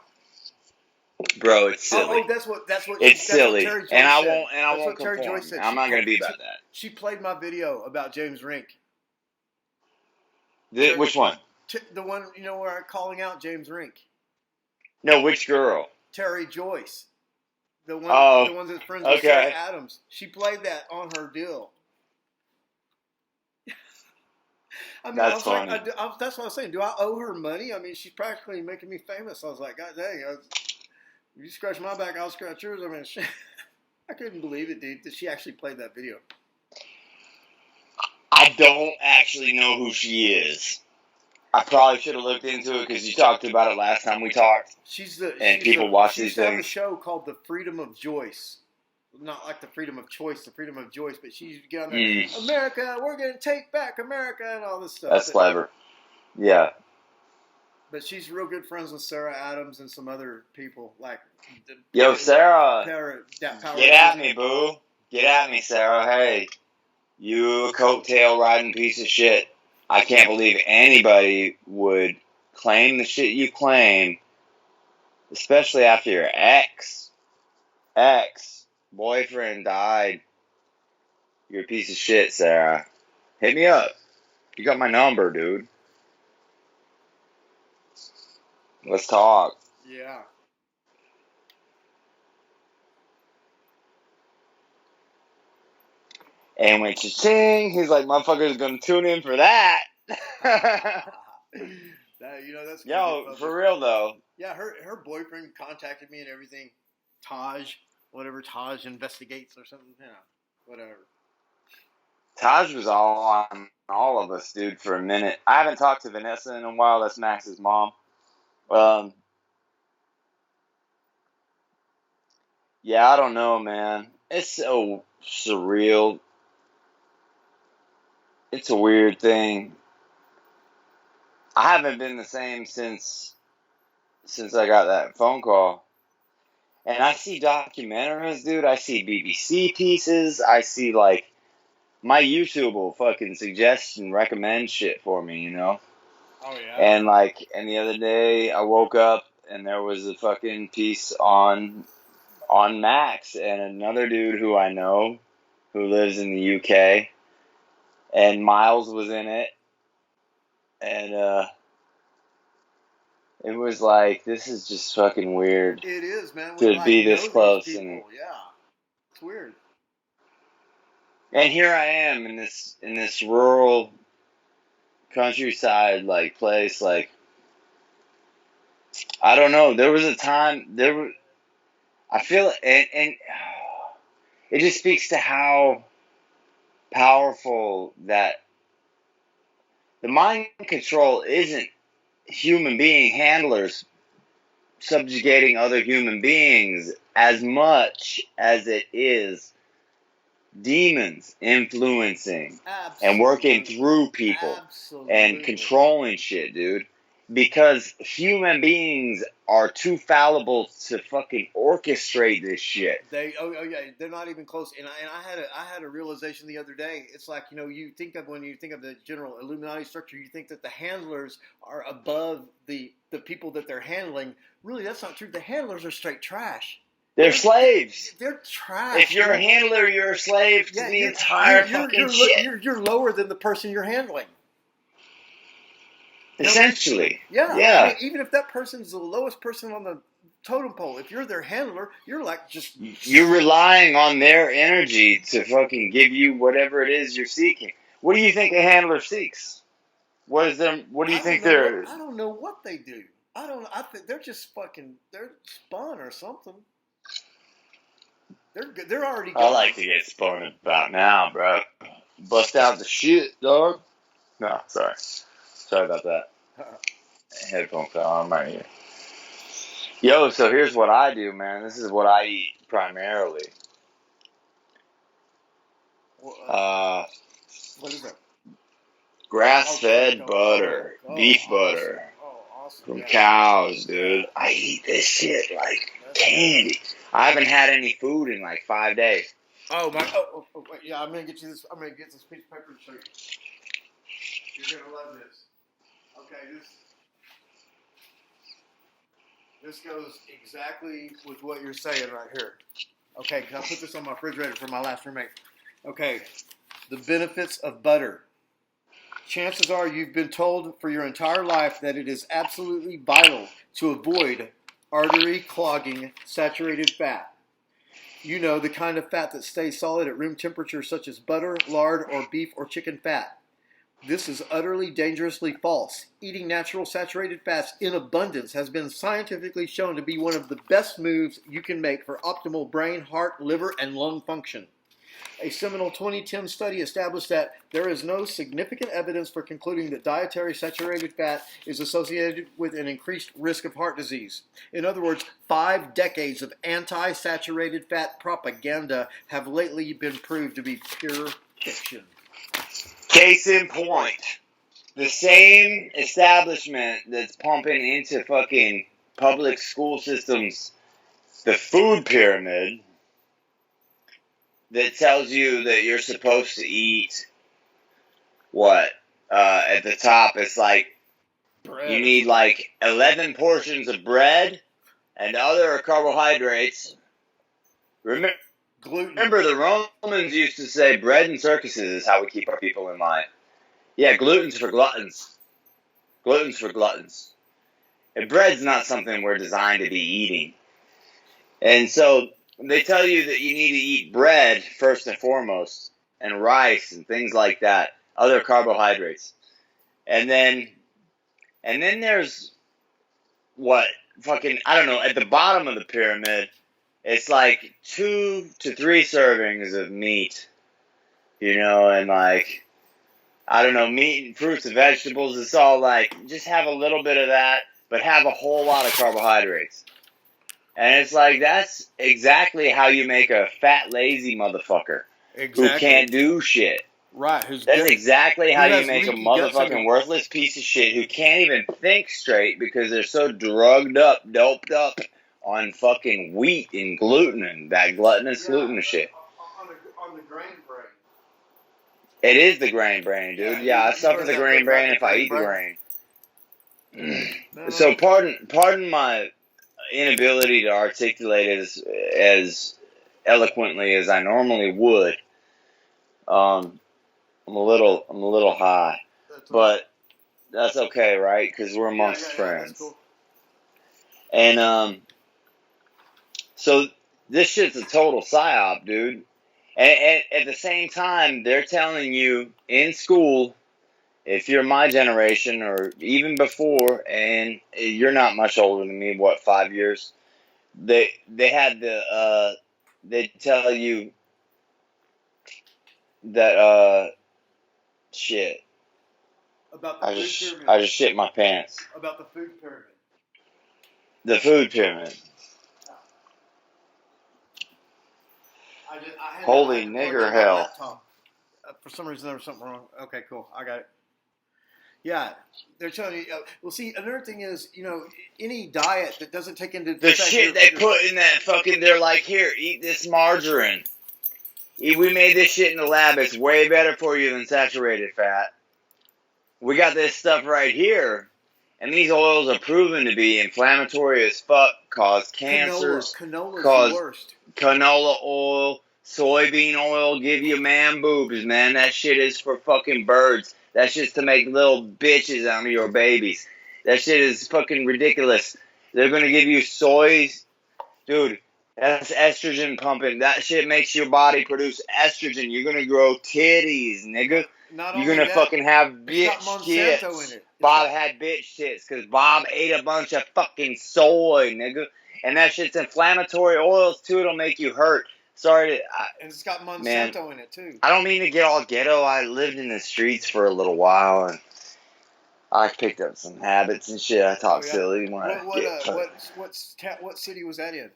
Bro, it's silly. It's That's what silly. Terry And Joyce I said. won't Terry Joyce conform. said. I'm not going to be about that. She played my video about James Rink. Which one? The one where I'm calling out James Rink. No, which girl? Terry Joyce. The Oh, one that's friends with Sarah Adams. She played that on her deal. I mean, that's funny. that's what I was saying. Do I owe her money? I mean, she's practically making me famous. I was like, God dang, you scratch my back, I'll scratch yours. I mean, I couldn't believe it, dude, that she actually played that video. I don't actually know who she is. I probably should have looked into it because you talked about it last time we talked. People watch these things. She has a show called The Freedom of Joyce. Not like the freedom of choice, the freedom of Joyce, but she's got on there, America, we're going to take back America and all this stuff. That's clever. Yeah. But she's real good friends with Sarah Adams and some other people. Yo, Sarah, get at me, boo. Get at me, Sarah. Hey, you a coattail riding piece of shit. I can't believe anybody would claim the shit you claim, especially after your ex-boyfriend died. You're a piece of shit, Sarah. Hit me up. You got my number, dude. Let's talk. Yeah. And when cha-ching, he's like, motherfucker's gonna tune in for that. That's yo, for real though. Yeah, her boyfriend contacted me and everything. Taj investigates or something. Whatever. Taj was all on all of us, dude, for a minute. I haven't talked to Vanessa in a while. That's Max's mom. Yeah, I don't know, man. It's so surreal. It's a weird thing. I haven't been the same since I got that phone call. And I see documentaries, dude. I see BBC pieces. I see, my YouTube will fucking suggest and recommend shit for me, Oh, yeah. And, and the other day, I woke up and there was a fucking piece on Max and another dude who I know who lives in the UK. And Miles was in it. And, it was like, this is just fucking weird. It is, man. To be this close. And yeah. It's weird. And here I am in this rural countryside, place, I don't know. There was a time, I feel, and it just speaks to how powerful that the mind control isn't human being handlers subjugating other human beings as much as it is demons influencing and working through people and controlling shit, dude. Because human beings are too fallible to fucking orchestrate this shit. Yeah, they're not even close. And I had a realization the other day. It's like, when you think of the general Illuminati structure, you think that the handlers are above the people that they're handling. Really, that's not true. The handlers are straight trash. They're slaves. They're trash. If you're a handler, you're a slave to the entire fucking shit. You're lower than the person you're handling. Essentially. Yeah. Yeah. I mean, even if that person's the lowest person on the totem pole, if you're their handler, you're you're relying on their energy to fucking give you whatever it is you're seeking. What do you think a handler seeks? What do you think they're... I don't know what they do. I think they're just they're spun or something. They're already I gone. like to get spun about now, bro. Bust out the shit, dog. No, sorry. Sorry about that. Headphone fell on my ear. Yo, so here's what I do, man. This is what I eat primarily. What is that? Grass-fed butter, beef awesome. butter Awesome. from cows, dude. I eat this shit like candy. I haven't had any food in like 5 days. Oh my! Wait, yeah, I'm gonna get you this. I'm gonna get this piece of paper to show you. You're gonna love this. Okay, this goes exactly with what you're saying right here. Okay, can I put this on my refrigerator for my last roommate? Okay, the benefits of butter. Chances are you've been told for your entire life that it is absolutely vital to avoid artery clogging saturated fat. You know, the kind of fat that stays solid at room temperature, such as butter, lard, or beef or chicken fat. This is utterly dangerously false. Eating natural saturated fats in abundance has been scientifically shown to be one of the best moves you can make for optimal brain, heart, liver, and lung function. A seminal 2010 study established that there is no significant evidence for concluding that dietary saturated fat is associated with an increased risk of heart disease. In other words, 5 decades of anti-saturated fat propaganda have lately been proved to be pure fiction. Case in point, the same establishment that's pumping into fucking public school systems the food pyramid that tells you that you're supposed to eat what? At the top, it's like you need like 11 portions of bread and other carbohydrates. Remember, the Romans used to say bread and circuses is how we keep our people in line. Yeah, gluten's for gluttons. Gluten's for gluttons. And bread's not something we're designed to be eating. And so they tell you that you need to eat bread first and foremost, and rice and things like that, other carbohydrates. And then there's what? Fucking, I don't know, at the bottom of the pyramid, it's like 2 to 3 servings of meat, you know, and like, I don't know, meat and fruits and vegetables. It's all like, just have a little bit of that, but have a whole lot of carbohydrates. And it's like, that's exactly how you make a fat, lazy motherfucker who can't do shit. Right. That's exactly how you make a motherfucking worthless piece of shit who can't even think straight because they're so drugged up, doped up on fucking wheat and gluten and that gluttonous gluten shit. On the grain brain. It is the grain brain, dude. Yeah, I suffer the grain brain if I eat the grain. So pardon my inability to articulate as eloquently as I normally would. I'm a little high, but that's okay, right? Because we're amongst friends. Cool. And so this shit's a total psyop, dude. And at the same time, they're telling you in school, if you're my generation or even before, and you're not much older than me, what, 5 years? They had they tell you that shit. About the food pyramid. I just shit my pants. About the food pyramid. The food pyramid. Holy nigger hell. For some reason there was something wrong. Okay, cool. I got it. Yeah, they're telling you. Well, see, another thing is, you know, any diet that doesn't take into the shit they put in that fucking. They're like, here, eat this margarine. We made this shit in the lab. It's way better for you than saturated fat. We got this stuff right here, and these oils are proven to be inflammatory as fuck, cause cancers, cause the worst. Canola oil, soybean oil, give you man boobs, man. That shit is for fucking birds. That's just to make little bitches out of your babies. That shit is fucking ridiculous. They're gonna give you soys, dude. That's estrogen pumping. That shit makes your body produce estrogen. You're gonna grow titties, nigga. You're gonna fucking have bitch tits. Bob had bitch tits because Bob ate a bunch of fucking soy, nigga. And that shit's inflammatory oils too. It'll make you hurt. sorry to, And it's got Monsanto man, in it too. I don't mean to get all ghetto. I lived in the streets for a little while, and I picked up some habits and shit. I talk silly when I get. What city was that in?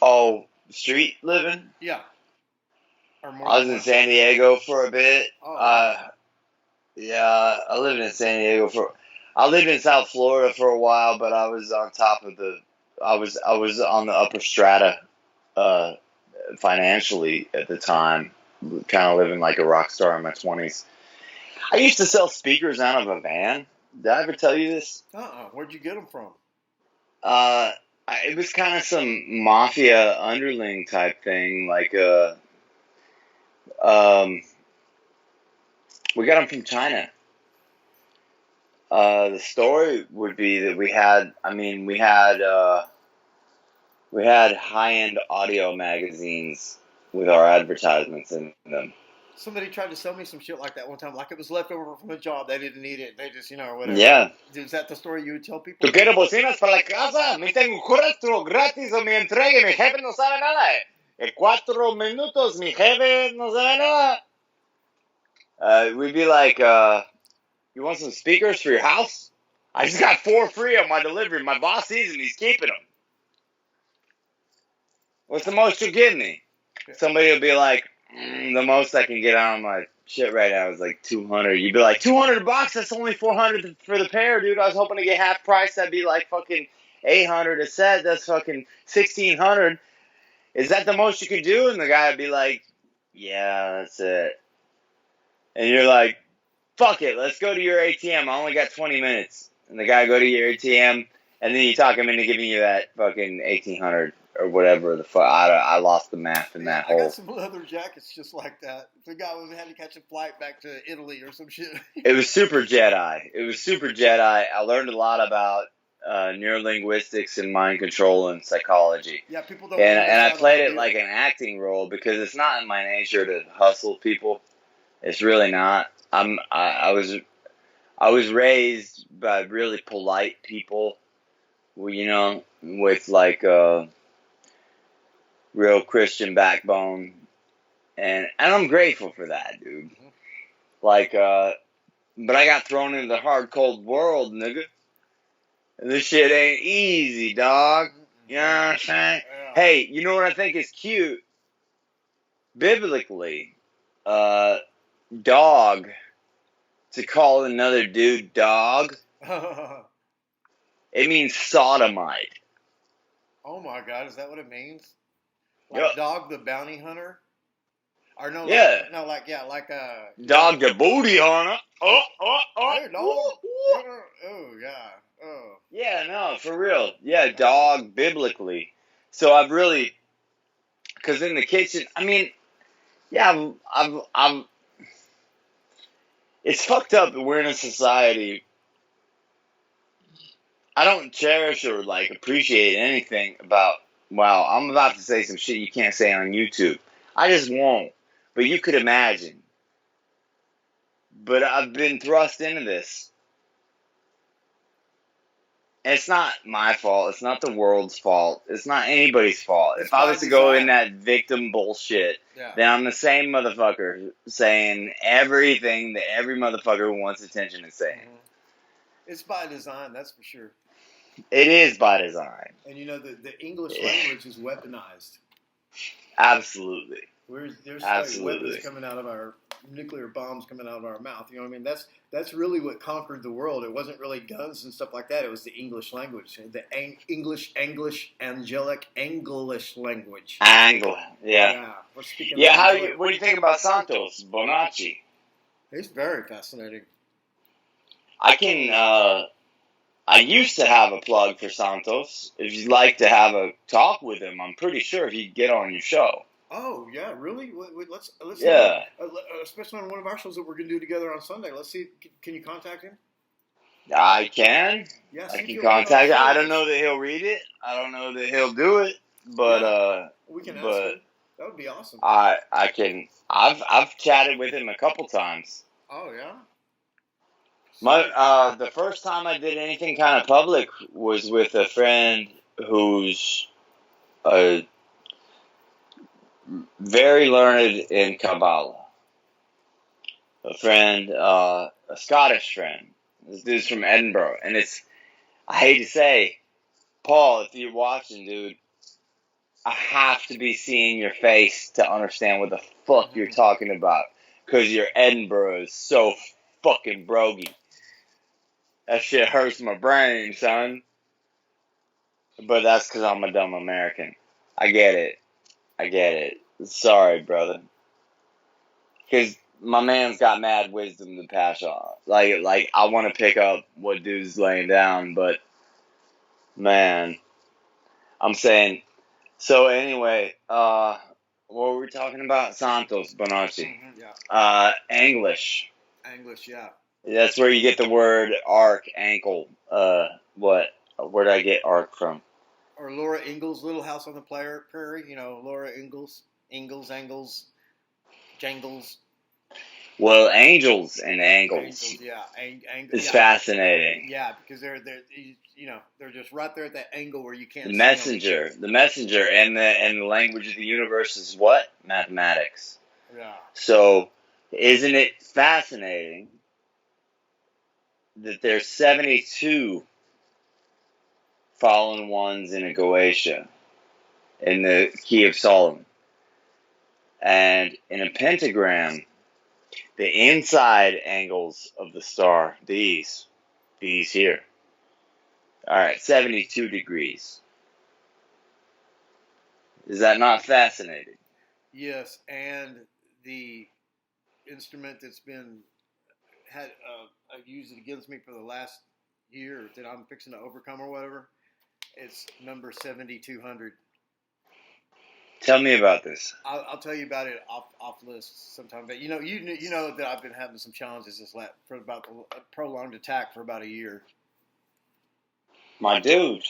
Oh, street living? Yeah. Or more I was in San Diego for a bit. Oh. Yeah, I lived in San Diego I lived in South Florida for a while, but I was on top of I was on the upper strata, financially at the time, kind of living like a rock star in my 20s. I used to sell speakers out of a van. Did I ever tell you this? Where'd you get them from? It was kind of some mafia underling type thing, like we got them from China. The story would be that we had high-end audio magazines with our advertisements in them. Somebody tried to sell me some shit like that one time, like it was left over from a job. They didn't need it. They just, whatever. Yeah. Is that the story you would tell people? ¿Tú quieres bocinas para la casa? Me tengo 4 gratis o mi entrega. Mi jefe no sabe nada. En 4 minutos mi jefe no sabe nada. We'd be like, you want some speakers for your house? I just got 4 free on my delivery. My boss sees them. He's keeping them. What's the most you'll give me? Somebody will be like, the most I can get on my shit right now is like 200. You'd be like, $200? That's only 400 for the pair, dude. I was hoping to get half price. That'd be like fucking 800 a set. That's fucking 1,600. Is that the most you could do? And the guy would be like, yeah, that's it. And you're like, fuck it. Let's go to your ATM. I only got 20 minutes. And the guy go to your ATM, and then you talk him into giving you that fucking 1,800. Or whatever the fuck. I lost the math in that hole. I got some leather jackets just like that. The guy had to catch a flight back to Italy or some shit. It was super Jedi. I learned a lot about neurolinguistics and mind control and psychology. Yeah, people don't. And I played it like an acting role because it's not in my nature to hustle people. It's really not. I was raised by really polite people, with like real Christian backbone, and I'm grateful for that, dude. Like, but I got thrown into the hard, cold world, nigga. And this shit ain't easy, dog. You know what I'm saying? Yeah. Hey, you know what I think is cute? Biblically, dog, to call another dude dog, it means sodomite. Oh my God, is that what it means? Like Dog the Bounty Hunter? Or no, yeah. Like Dog the Booty Hunter. Hey, dog. Oh, yeah. Oh. Yeah, no, for real. Yeah, dog biblically. So I've really, because in the kitchen, I mean, yeah, I'm. It's fucked up that we're in a society. I don't cherish or like appreciate anything about. Wow, I'm about to say some shit you can't say on YouTube. I just won't. But you could imagine. But I've been thrust into this. And it's not my fault. It's not the world's fault. It's not anybody's fault. If I was to go in that victim bullshit, then I'm the same motherfucker saying everything that every motherfucker who wants attention is saying. It's by design, that's for sure. It is by design. And the English language is weaponized. Absolutely. There's like weapons coming out of our nuclear bombs coming out of our mouth. You know what I mean? That's really what conquered the world. It wasn't really guns and stuff like that. It was the English language, the angelic English language. Anglo, yeah. We're speaking. Yeah. What do you think about Santos Bonacci? He's very fascinating. I used to have a plug for Santos. If you'd like to have a talk with him, I'm pretty sure he'd get on your show. Oh yeah, really? Let's yeah. Especially on one of our shows that we're gonna do together on Sunday. Let's see. Can you contact him? I can. Yeah, I can contact him. I don't know that he'll read it. I don't know that he'll do it. But we can ask him. That would be awesome. I can. I've chatted with him a couple times. Oh yeah. The first time I did anything kind of public was with a friend who's very learned in Kabbalah. A friend, a Scottish friend. This dude's from Edinburgh, and I hate to say, Paul, if you're watching, dude, I have to be seeing your face to understand what the fuck you're talking about, because your Edinburgh is so fucking brogy. That shit hurts my brain, son. But that's because I'm a dumb American. I get it. Sorry, brother. Because my man's got mad wisdom to pass on. Like I want to pick up what dude's laying down, but man, I'm saying. So anyway, what were we talking about? Santos Bonacci. Yeah. English. English, yeah. That's where you get the word arc, ankle. What? Where did I get arc from? Or Laura Ingalls, Little House on the Prairie. You know, Laura Ingalls, Angles, Jangles. Well, angels and angles. Angels, yeah. It's fascinating. Yeah, because they're they're just right there at that angle where you can't The see messenger, and the language of the universe is what? Mathematics. Yeah. So, isn't it fascinating that there's 72 fallen ones in a Goetia in the Key of Solomon, and in a pentagram, the inside angles of the star, these here. All right, 72 degrees. Is that not fascinating? Yes, and the instrument that's been used against me for the last year that I'm fixing to overcome or whatever, it's number 7,200. Tell me about this. I'll tell you about it off list sometime. But you know that I've been having some challenges for about a prolonged attack for about a year. My dude.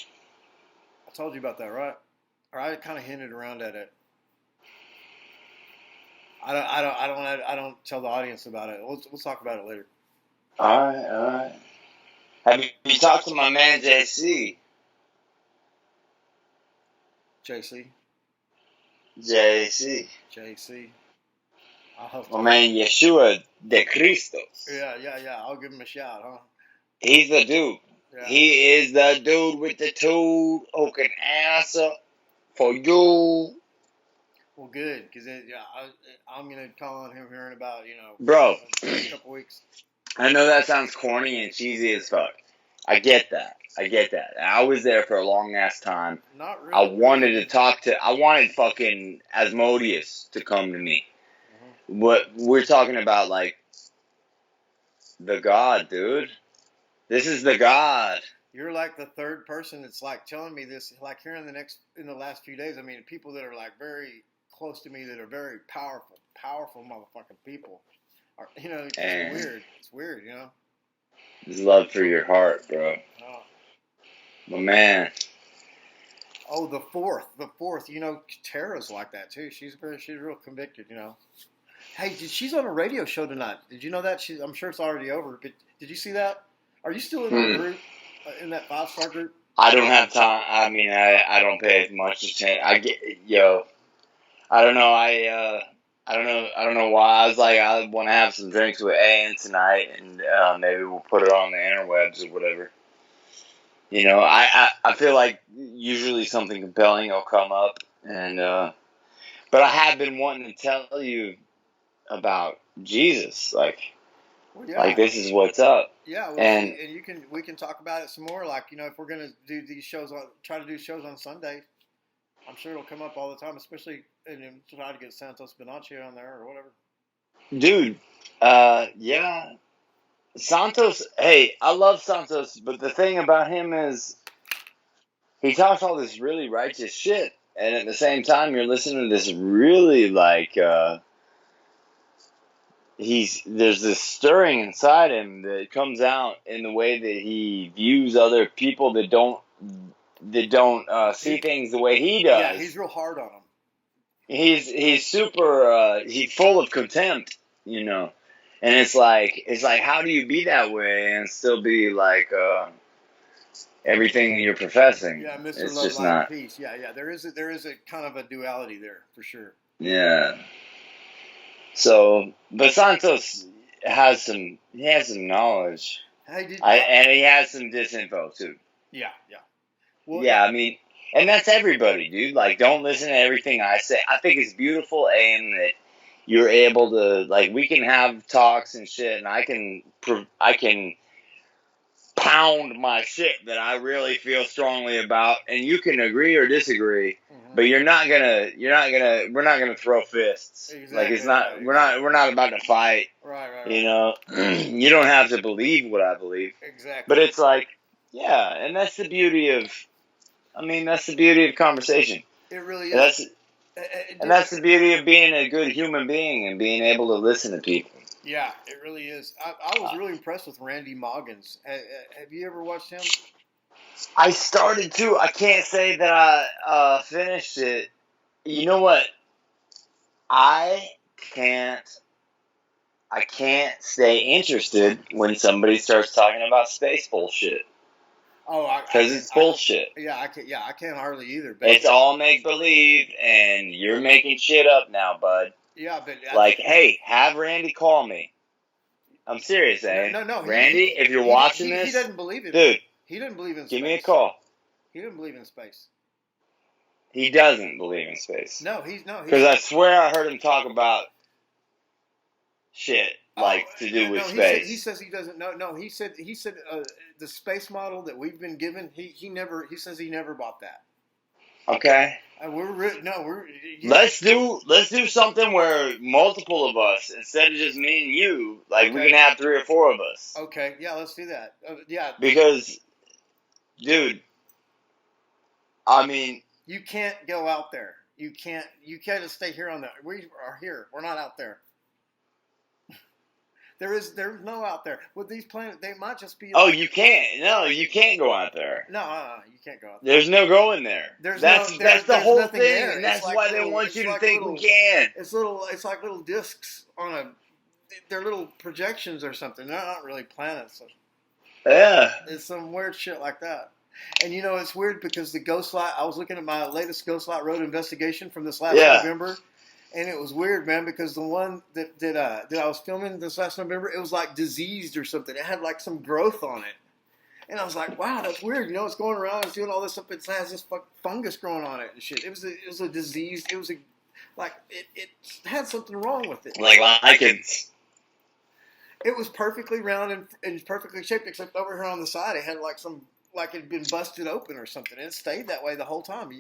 I told you about that, right? Or I kind of hinted around at it. I don't tell the audience about it. We'll talk about it later. All right. Have you talked to my man JC? JC. My man Yeshua de Cristo. Yeah. I'll give him a shout, huh? He's the dude. Yeah. He is the dude with the tool who can answer for you. Well, good, because I'm gonna call on him here in about bro, a couple weeks. I know that sounds corny and cheesy as fuck. I get that. I was there for a long ass time. Not really. I wanted fucking Asmodeus to come to me. Mm-hmm. What we're talking about, like the God, dude. This is the God. You're like the third person that's like telling me this. Like here in the last few days. I mean, people that are like very close to me that are very powerful motherfucking people. It's weird. It's weird, It's love for your heart, bro. Oh. My man. Oh, the fourth. Tara's like that too. She's real convicted, Hey, she's on a radio show tonight. Did you know that? I'm sure it's already over, but did you see that? Are you still in the group, in that 5-star group? I don't have time. I mean, I don't pay as much attention. I don't know. I don't know why. I was like, I want to have some drinks with Ayin tonight, and maybe we'll put it on the interwebs or whatever. I feel like usually something compelling will come up, and but I have been wanting to tell you about Jesus, like this is what's up. Yeah, well, and we can talk about it some more. Like if we're gonna do these shows, try to do shows on Sunday. I'm sure it'll come up all the time, especially and try to get Santos Bonacci on there or whatever. Dude, yeah. Santos, hey, I love Santos, but the thing about him is he talks all this really righteous shit, and at the same time you're listening to this really there's this stirring inside him that comes out in the way that he views other people that don't see things the way he does. Yeah, he's real hard on them. He's super he's full of contempt, and it's like how do you be that way and still be like everything you're professing? Yeah, Mr. It's Love, just Light, not. and Peace. Yeah. There is a kind of a duality there for sure. Yeah. So, but Santos has some knowledge. Hey, And he has some disinfo too. yeah, yeah. Well, Yeah, I mean, and that's everybody, dude. Like, don't listen to everything I say. I think it's beautiful, Aim, that you're able to, like, we can have talks and shit, and I can pound my shit that I really feel strongly about, and you can agree or disagree, but we're not gonna throw fists. Exactly, like, it's not, right, we're not about to fight. right. You know, you don't have to believe what I believe, Exactly. but it's like, yeah, and that's the beauty of. I mean, that's the beauty of conversation. It really And is. that's the beauty of being a good human being and being able to listen to people. Yeah, it really is. I was really impressed with Randy Moggins. Have you ever watched him? I started to. I can't say that I finished it. You know what? I can't. I can't stay interested when somebody starts talking about space bullshit. Oh, Because it's bullshit. I can't. Yeah, I can't hardly either. But it's all make believe, and you're making shit up now, bud. Yeah, but like, hey, have Randy call me. I'm serious, no. Randy, if you're watching this, he doesn't believe it, dude. He doesn't believe in space. Give me a call. He doesn't believe in space. He doesn't believe in space. No. Because I swear I heard him talk about shit to do with space. He says he doesn't. No. He said the space model that we've been given. He says he never bought that. Okay. Let's do something where multiple of us, instead of just me and you, we can have 3 or 4 of us. Okay, yeah, let's do that. Yeah. Because, dude, I mean, you can't go out there. You can't just stay here on the. We are here. We're not out there. There's no out there with these planets. They might just be. You can't. No, you can't go out there. No, you can't go out there. There's no going there. That's the whole thing, there. And that's why they want you to think we can. It's like little discs on a. They're little projections or something. They're not really planets. Yeah. It's some weird shit like that. And it's weird because the Ghost Light. I was looking at my latest Ghost Light Road investigation from this last November. And it was weird, man, because the one that I was filming this last November, it was like diseased or something. It had like some growth on it. And I was like, wow, that's weird. It's going around, it's doing all this stuff. It has this fungus growing on it and shit. It was a disease. It was it had something wrong with it. Like lichens. It was perfectly round and perfectly shaped, except over here on the side, it had like it had been busted open or something. And it stayed that way the whole time.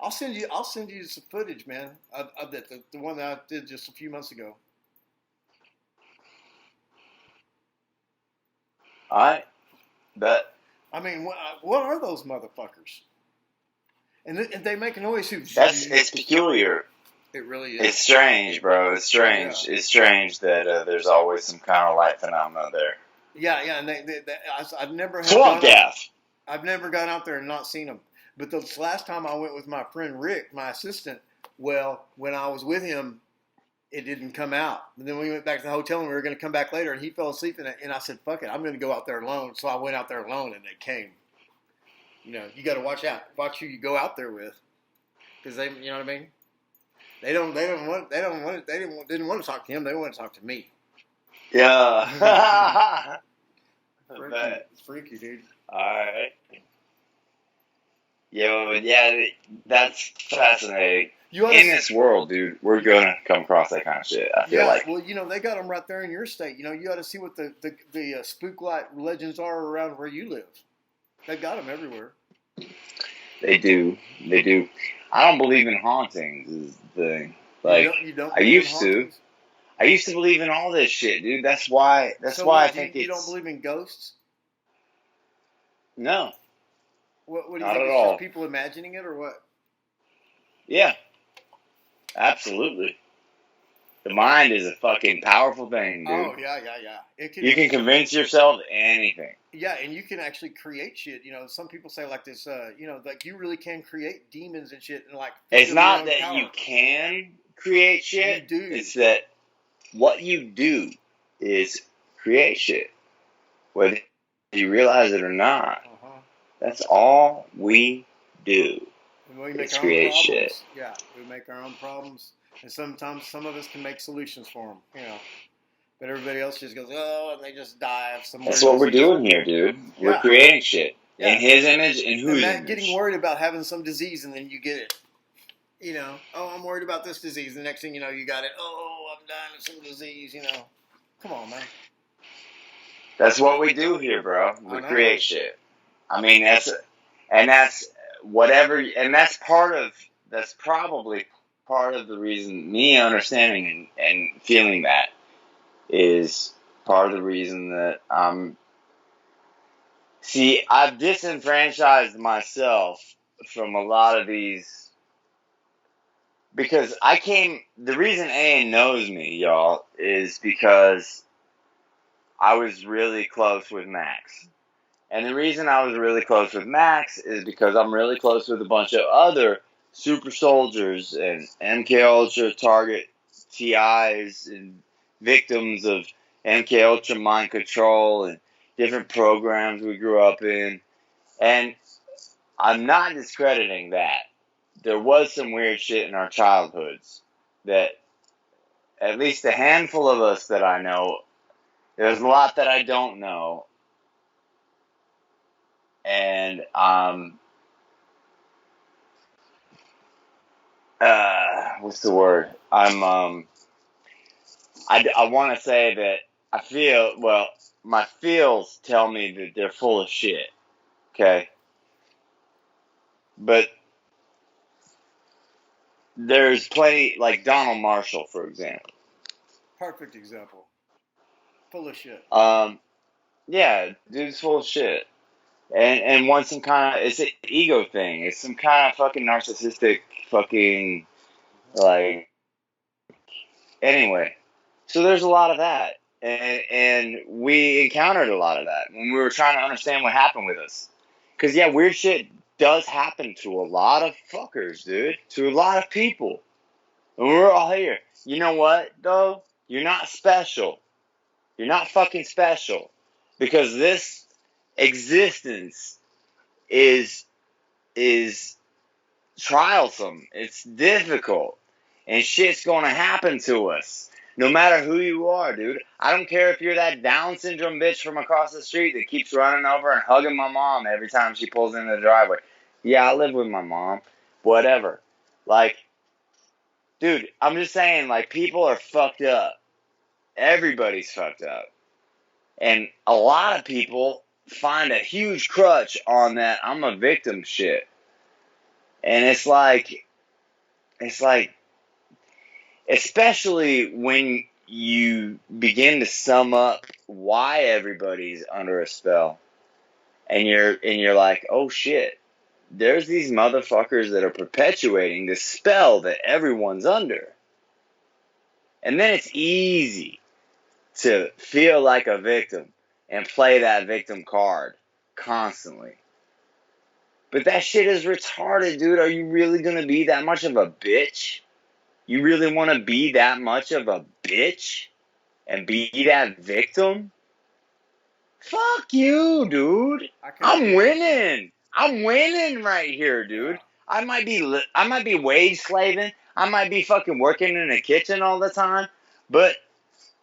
I'll send you some footage, man, of that. The one that I did just a few months ago. I bet. I mean, what are those motherfuckers? And they make a noise too. It's peculiar. It really is. It's strange, bro. It's strange. Yeah. It's strange that there's always some kind of light phenomena there. Yeah, and I've never swamp gas. I've never gone out there and not seen them. But the last time I went with my friend Rick, my assistant, well, when I was with him, it didn't come out. And then we went back to the hotel and we were going to come back later, and he fell asleep in it. And I said, fuck it, I'm going to go out there alone. So I went out there alone, and they came. You got to watch out. Watch who you go out there with, because they, you know what I mean. They didn't want to talk to him. They wanted to talk to me. Yeah. It's freaky, dude. All right. Yeah, that's fascinating. In this world, dude, we're gonna come across that kind of shit. I feel like. Well, they got them right there in your state. You got to see what the spook light legends are around where you live. They've got them everywhere. They do. I don't believe in hauntings. Is the thing. You don't I used to. I used to believe in all this shit, dude. That's why. I think you don't believe in ghosts. No. What do you Not think? at It's all. just people imagining it, or what? Yeah. Absolutely. The mind is a fucking powerful thing, dude. Oh, yeah. You can convince yourself anything. Yeah, and you can actually create shit. Some people say like this, like you really can create demons and shit. And it's not that you can create shit. You do. It's that what you do is create shit. Whether you realize it or not. Uh-huh. That's all we do. We make It's our own create shit. problems. Yeah, we make our own problems, and sometimes some of us can make solutions for them. But everybody else just goes, oh, and they just die of some That's weird what we're disease. doing here, dude. We're Yeah, creating shit in yeah. His image, in whose And getting image? worried about having some disease, and then you get it. Oh, I'm worried about this disease. The next thing you know, you got it. Oh, I'm dying of some disease. Come on, man. That's what we do here, bro. I We know. create shit. I mean, that's whatever, and that's probably part of the reason me understanding and feeling that is part of the reason that see, I've disenfranchised myself from a lot of these because the reason Ayin knows me, y'all, is because I was really close with Max. And the reason I was really close with Max is because I'm really close with a bunch of other super soldiers and MK Ultra target TIs and victims of MK Ultra mind control and different programs we grew up in. And I'm not discrediting that. There was some weird shit in our childhoods that at least a handful of us that I know, there's a lot that I don't know. And what's the word? I want to say that my feels tell me that they're full of shit. Okay, but there's plenty, like Donald Marshall, for example. Perfect example. Full of shit. Yeah, dude's full of shit, and wants some kind of, it's an ego thing. It's some kind of fucking narcissistic fucking like. Anyway, so there's a lot of that, and we encountered a lot of that when we were trying to understand what happened with us. Cause yeah, weird shit does happen to a lot of fuckers, dude. To a lot of people, and we're all here. You know what though? You're not special. You're not fucking special, because this existence is is trialsome. It's difficult. And shit's gonna happen to us. No matter who you are, dude. I don't care if you're that Down syndrome bitch from across the street that keeps running over and hugging my mom every time she pulls into the driveway. Yeah, I live with my mom. Whatever. Like, dude, I'm just saying, like, people are fucked up. Everybody's fucked up. And a lot of people find a huge crutch on that I'm a victim shit. And it's like, especially when you begin to sum up why everybody's under a spell, and you're like, oh shit, there's these motherfuckers that are perpetuating this spell that everyone's under. And then it's easy to feel like a victim and play that victim card constantly. But that shit is retarded, dude. Are you really gonna be that much of a bitch? You really want to be that much of a bitch and be that victim? Fuck you, dude. I'm winning. I'm winning right here, dude. I might be wage slaving. I might be fucking working in the kitchen all the time, but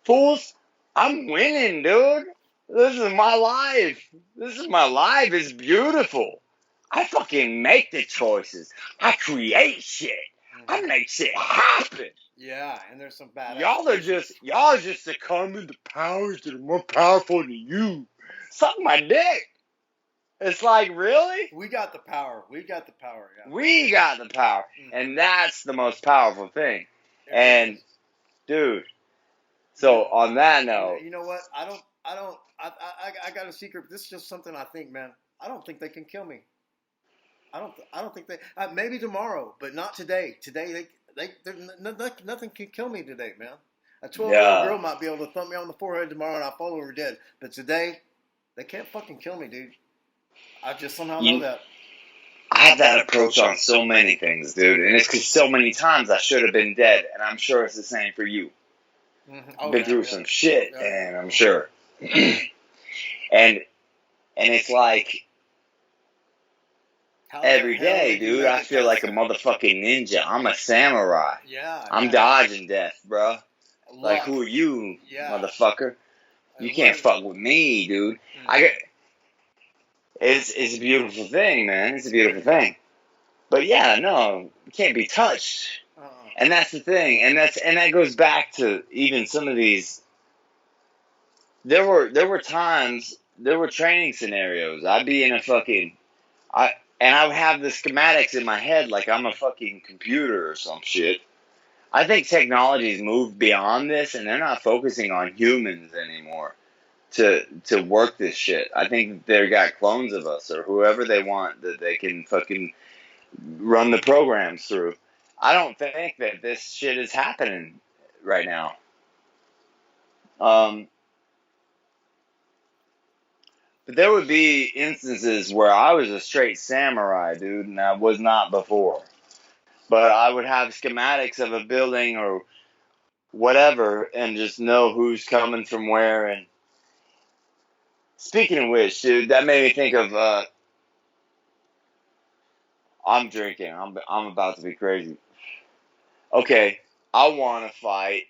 fools, I'm winning, dude. This is my life. This is my life. It's beautiful. I fucking make the choices. I create shit. I make shit happen. Yeah, and there's some badass. Y'all are just succumbing to powers that are more powerful than you. Suck my dick. It's like, really? We got the power. We got the power. Yeah. We got the power, and that's the most powerful thing. And, dude. So on that note, you know what? I got a secret. This is just something I think, man. I don't think they can kill me. I don't think they. Maybe tomorrow, but not today. Today, nothing can kill me today, man. A 12-year-old girl might be able to thump me on the forehead tomorrow, and I fall over dead. But today, they can't fucking kill me, dude. I just somehow know that. I have that approach on so many things, dude, and it's because so many times I should have been dead, and I'm sure it's the same for you. Mm-hmm. Been through some shit, and I'm sure. and it's like, How the every hell day, did you dude. make I it feel past like a that? motherfucking ninja. I'm a samurai. Yeah, I'm yeah, yeah. dodging death, bro. Like, Luck. who are you, Yeah. motherfucker? You can't What? fuck with me, dude. I Mm-hmm. get. It's a beautiful thing, man. It's a beautiful thing. But yeah, no, you can't be touched. Uh-uh. And that's the thing. And that goes back to even some of these. There were times, there were training scenarios. I'd be in a fucking I would have the schematics in my head like I'm a fucking computer or some shit. I think technology's moved beyond this, and they're not focusing on humans anymore to work this shit. I think they've got clones of us or whoever they want that they can fucking run the programs through. I don't think that this shit is happening right now. Um, but there would be instances where I was a straight samurai, dude, and I was not before. But I would have schematics of a building or whatever and just know who's coming from where. And speaking of which, dude, that made me think of I'm drinking. I'm about to be crazy. Okay, I want to fight.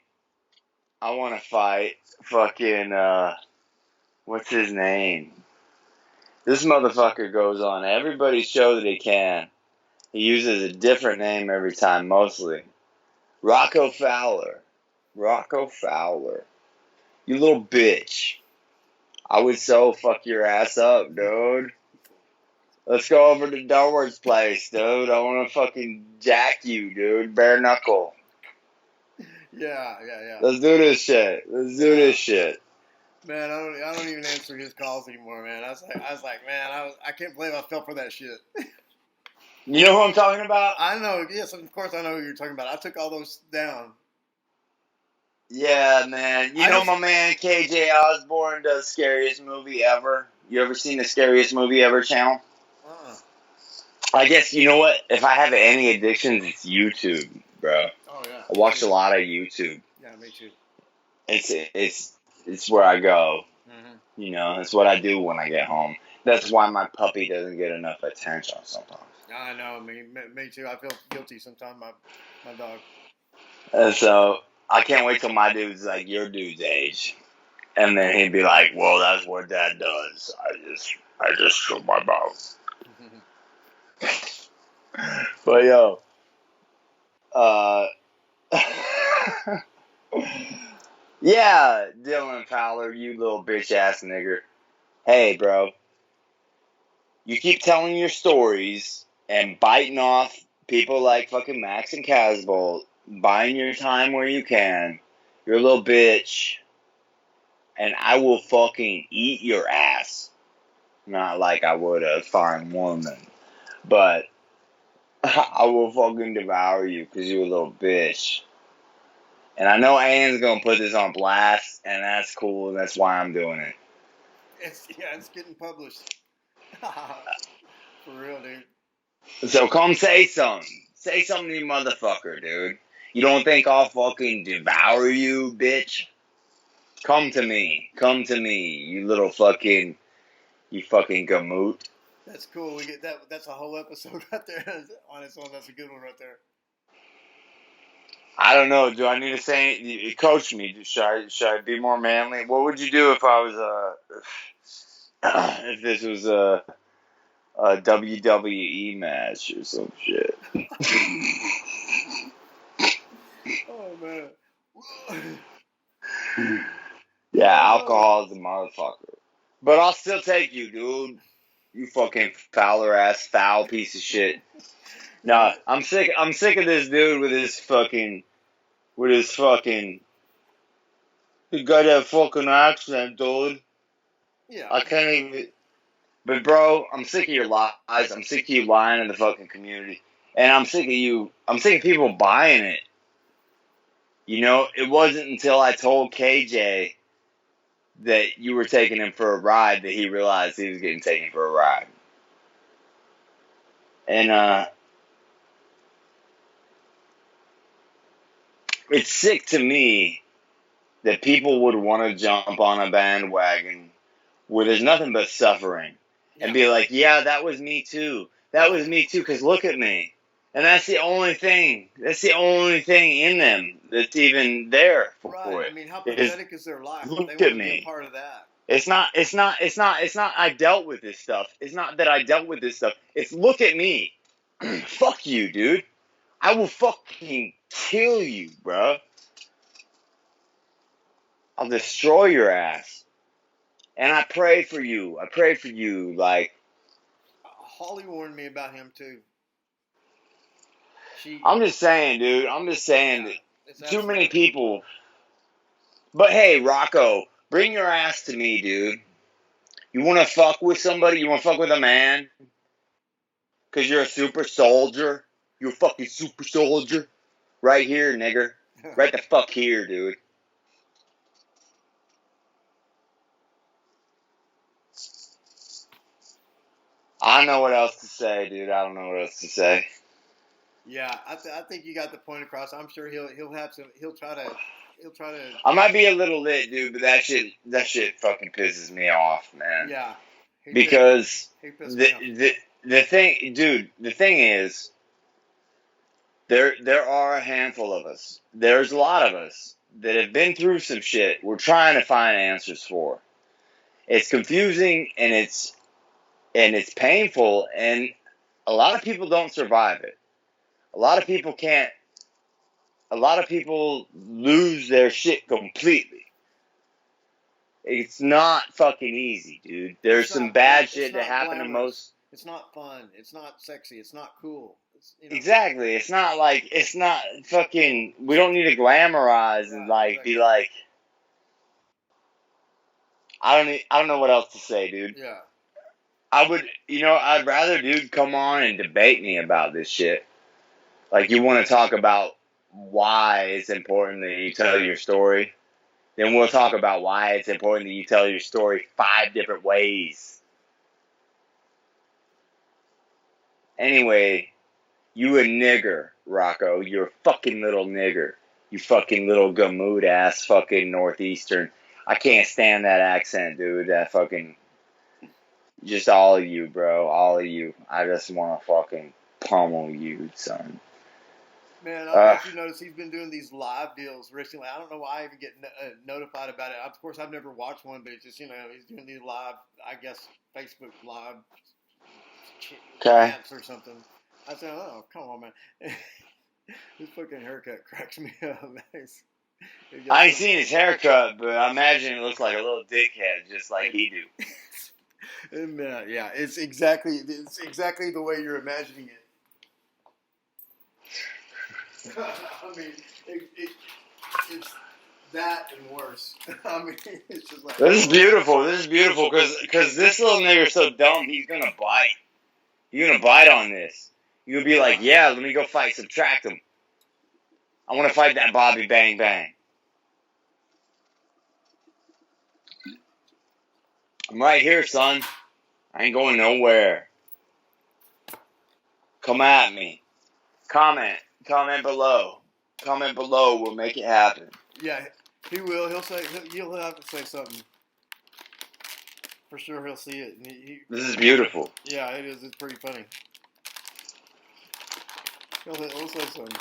I want to fight fucking what's his name? This motherfucker goes on everybody's show that he can. He uses a different name every time, mostly. Rocco Fowler. Rocco Fowler. You little bitch. I would so fuck your ass up, dude. Let's go over to Darward's place, dude. I want to fucking jack you, dude. Bare knuckle. Yeah, yeah, yeah. Let's do this shit. Let's do Yeah. this shit. Man, I don't even answer his calls anymore, man. I was like, man, I can't believe I fell for that shit. You know who I'm talking about? I know, yes, of course I know who you're talking about. I took all those down. Yeah, man. You I know just, my man KJ Osborne does Scariest Movie Ever. You ever seen the Scariest Movie Ever channel? uh-uh. I guess, you know what? If I have any addictions, it's YouTube, bro. Oh yeah, I watch me, a lot of YouTube. yeah, me too. It's where I go. Mm-hmm. You know, it's what I do when I get home. That's why my puppy doesn't get enough attention sometimes. I know, me too. I feel guilty sometimes. My dog. And so I can't wait till my dude's like your dude's age, and then he'd be like, "Well, that's what Dad does. I just show my mouth." But yo, uh, yeah, Dylan Fowler, you little bitch ass nigger. Hey, bro, you keep telling your stories and biting off people like fucking Max and Casbolt, buying your time where you can. You're a little bitch, and I will fucking eat your ass. Not like I would a foreign woman, but I will fucking devour you because you're a little bitch. And I know Ayin's gonna put this on blast, and that's cool. That's why I'm doing it. It's getting published. For real, dude. So come say something. Say something, you motherfucker, dude. You don't think I'll fucking devour you, bitch? Come to me. Come to me, you fucking gamoot. That's cool. We get that. That's a whole episode right there on its own. That's a good one right there. I don't know. Do I need to say? You coach me. Should I be more manly? What would you do if I was if this was a WWE match or some shit? Oh man. Yeah, Oh. alcohol is a motherfucker. But I'll still take you, dude. You fucking fouler ass, foul piece of shit. No, I'm sick. I'm sick of this dude with his fucking. He got that fucking accent, dude. Yeah. I can't even. But bro, I'm sick of your lies. I'm sick of you lying in the fucking community, and I'm sick of you. I'm sick of people buying it. You know, it wasn't until I told KJ that you were taking him for a ride that he realized he was getting taken for a ride. And it's sick to me that people would want to jump on a bandwagon where there's nothing but suffering and Yeah. be like, yeah, that was me too. That was me too. Cause look at me, and that's the only thing. That's the only thing in them that's even there for Right. I it. mean, how Is pathetic is their life? They look want at to be a me. part of that. It's not. It's not. It's not. It's not. It's not. I dealt with this stuff. It's not that I dealt with this stuff. It's look at me. Fuck you, dude. I will fucking kill you, bro. I'll destroy your ass. And I pray for you. I pray for you. Like, Holly warned me about him too. I'm just saying, dude. I'm just saying Yeah, that too many people. But hey, Rocco, bring your ass to me, dude. You want to fuck with somebody? You want to fuck with a man? Because you're a super soldier? You're a fucking super soldier? Right here, nigger. Right the fuck here, dude. I don't know what else to say, dude. I don't know what else to say. Yeah, I think you got the point across. I'm sure he'll have some. He'll try to. I might be a little lit, dude, but that shit fucking pisses me off, man. Yeah. Because he pissed me off. the thing, dude, the thing is, there are a handful of us. There's a lot of us that have been through some shit. We're trying to find answers for. It's confusing and it's painful, and a lot of people don't survive it. A lot of people can't. A lot of people lose their shit completely. It's not fucking easy, dude. There's some bad shit that happen to most. It's not fun. It's not sexy. It's not cool. Exactly. It's not fucking. We don't need to glamorize and be like. I don't know what else to say, dude. Yeah. I'd rather dude come on and debate me about this shit. Like, you want to talk about why it's important that you tell your story, then we'll talk about why it's important that you tell your story 5 different ways. Anyway, you a nigger, Rocco. You're a fucking little nigger. You fucking little gamoot ass fucking Northeastern. I can't stand that accent, dude. That fucking. Just all of you, bro. All of you. I just want to fucking pummel you, son. Man, I don't know if you noticed, he's been doing these live deals recently. I don't know why I even get notified about it. Of course, I've never watched one, but it's just, he's doing these live, I guess, Facebook live chats or something. I said, oh, come on, man. His fucking haircut cracks me up. I ain't seen his haircut, but I imagine it looks like a little dickhead, just like he do. Yeah, it's exactly the way you're imagining it. I mean, it's that and worse. I mean, it's just like. This is beautiful. This is beautiful because this little nigger's so dumb. He's gonna bite. You're gonna bite on this. You'll be like, yeah, let me go fight Subtractum. I want to fight that Bobby Bang Bang. I'm right here, son. I ain't going nowhere. Come at me. Comment below. Comment below. We'll make it happen. Yeah, he will. He'll have to say something. For sure, he'll see it. This is beautiful. Yeah, it is. It's pretty funny. He'll say something.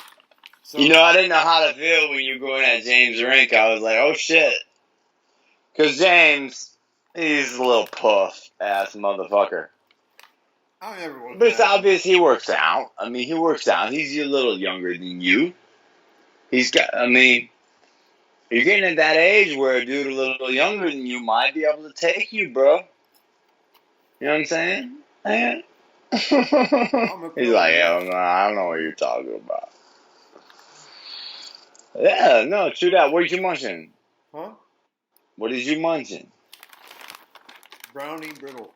So, I didn't know how to feel when you were going at James' rink. I was like, oh shit. Because James, he's a little puff-ass motherfucker. But it's obvious he works out. I mean, he works out. He's a little younger than you. You're getting at that age where a dude a little younger than you might be able to take you, bro. You know what I'm saying? Man. He's like, hell no, I don't know what you're talking about. Yeah, no, true that. What are you munching? Huh? What is you munching? Brownie brittle.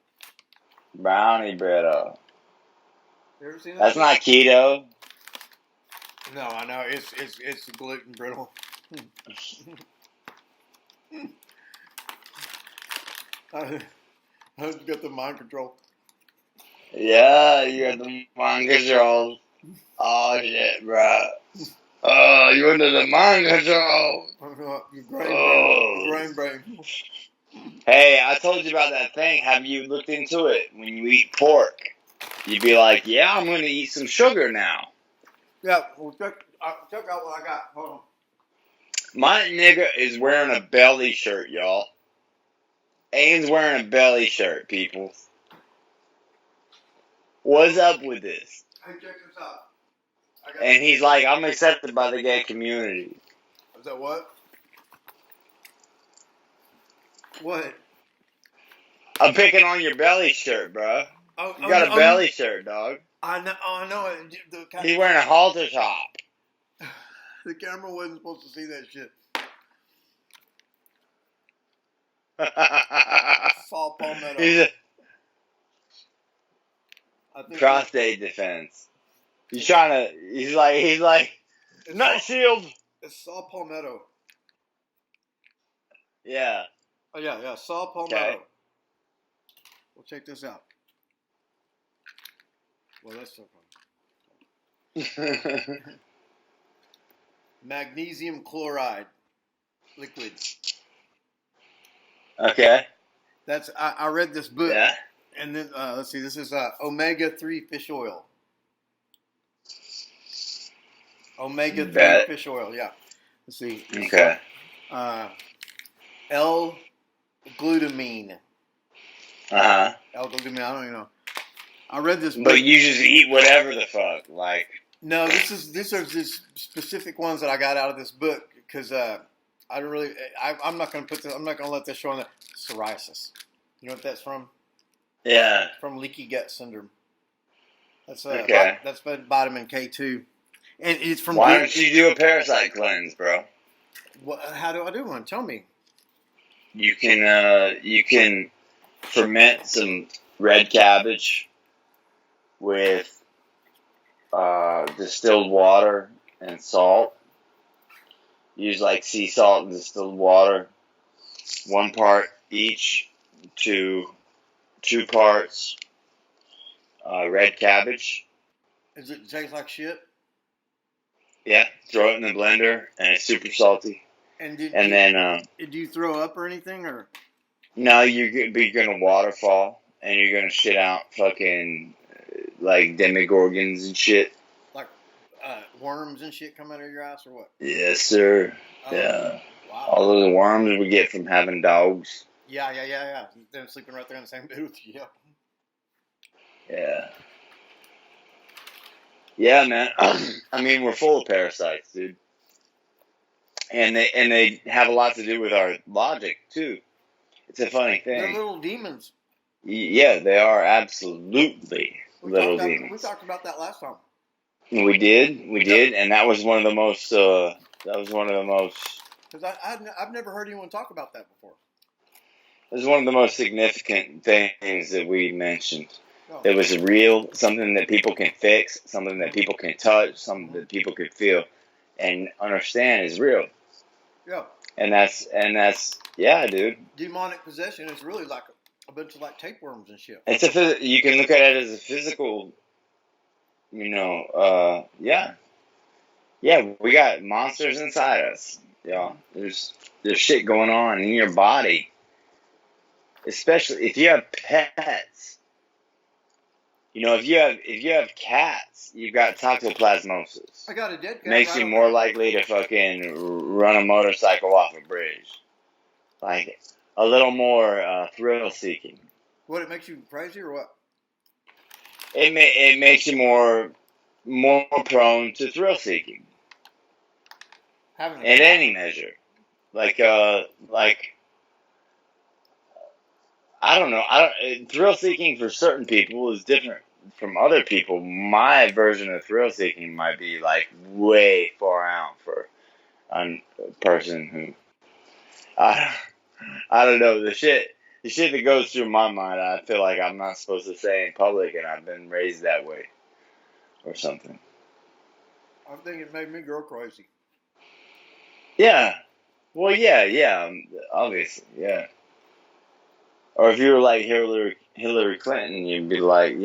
Brownie brittle. You ever seen that? That's not keto. No, I know. It's gluten brittle. I've got the mind control. Yeah, you got the mind control. Oh shit, bro. Oh, you under the mind control. Grain brain. Hey, I told you about that thing. Have you looked into it when you eat pork? you'd be like, yeah, I'm going to eat some sugar now. Yeah, well, check out what I got. Hold on. My nigga is wearing a belly shirt, y'all. Ayin's wearing a belly shirt, people. What's up with this? Hey, check this out. And he's like, I'm accepted by the gay community. Is that what? What? I'm picking on your belly shirt, bro. You got a belly shirt, dog. I know. I know. He's wearing a halter top. The camera wasn't supposed to see that shit. Saul Palmetto. Prostate defense. He's like, nut shield. It's Saul Palmetto. Yeah. Oh, yeah, Saul Palmetto. Okay. Well, check this out. Well, that's so fun. Magnesium chloride liquid. Okay. I read this book. Yeah. And then, let's see, this is omega-3 fish oil. Omega-3 fish oil, yeah. Let's see. Okay. L-glutamine. Uh-huh. L-glutamine, I don't even know. I read this book. But you just eat whatever the fuck, like. No, these are just specific ones that I got out of this book because I don't really. I'm not going to put this. I'm not going to let this show on the psoriasis. You know what that's from? Yeah. From leaky gut syndrome. That's okay. That's vitamin K2, and it's from. Why don't you do a parasite cleanse, bro? How do I do one? Tell me. You can ferment some red cabbage with distilled water and salt. Use like sea salt and distilled water. 1 part each to 2 parts red cabbage. Does it taste like shit? Yeah, throw it in the blender and it's super salty. And do you throw up or anything or? No, you're gonna waterfall and you're gonna shit out fucking like demogorgons and shit. Like worms and shit come out of your ass or what? Yes, sir. Yeah. Wow. All those worms we get from having dogs. Yeah. They're sleeping right there in the same bed with you. Yeah. Yeah, man. I mean, we're full of parasites, dude. And they have a lot to do with our logic too. It's a funny thing. They're little demons. Yeah, they are absolutely little demons. We talked about that last time. We did, and that was one of the most. Because I've never heard anyone talk about that before. It was one of the most significant things that we mentioned. Oh. It was real, something that people can fix, something that people can touch, something that people can feel, and understand is real. Yeah. And that's yeah, dude. Demonic possession is really like a bunch of like tapeworms and shit. You can look at it as a physical. Yeah, we got monsters inside us. Yeah, there's shit going on in your body, especially if you have pets. If you have cats, you've got toxoplasmosis. I got a dead cat. Makes you more likely to fucking run a motorcycle off a bridge, like a little more thrill seeking. What, it makes you crazy or what? It makes you more prone to thrill seeking. In any measure, like I don't know. Thrill seeking for certain people is different from other people. My version of thrill seeking might be like way far out for a person who I don't know. The shit that goes through my mind, I feel like I'm not supposed to say in public, and I've been raised that way, or something. I think it made me go crazy. Yeah. Well, yeah. Obviously, yeah. Or if you were like Hillary Clinton, you'd be like,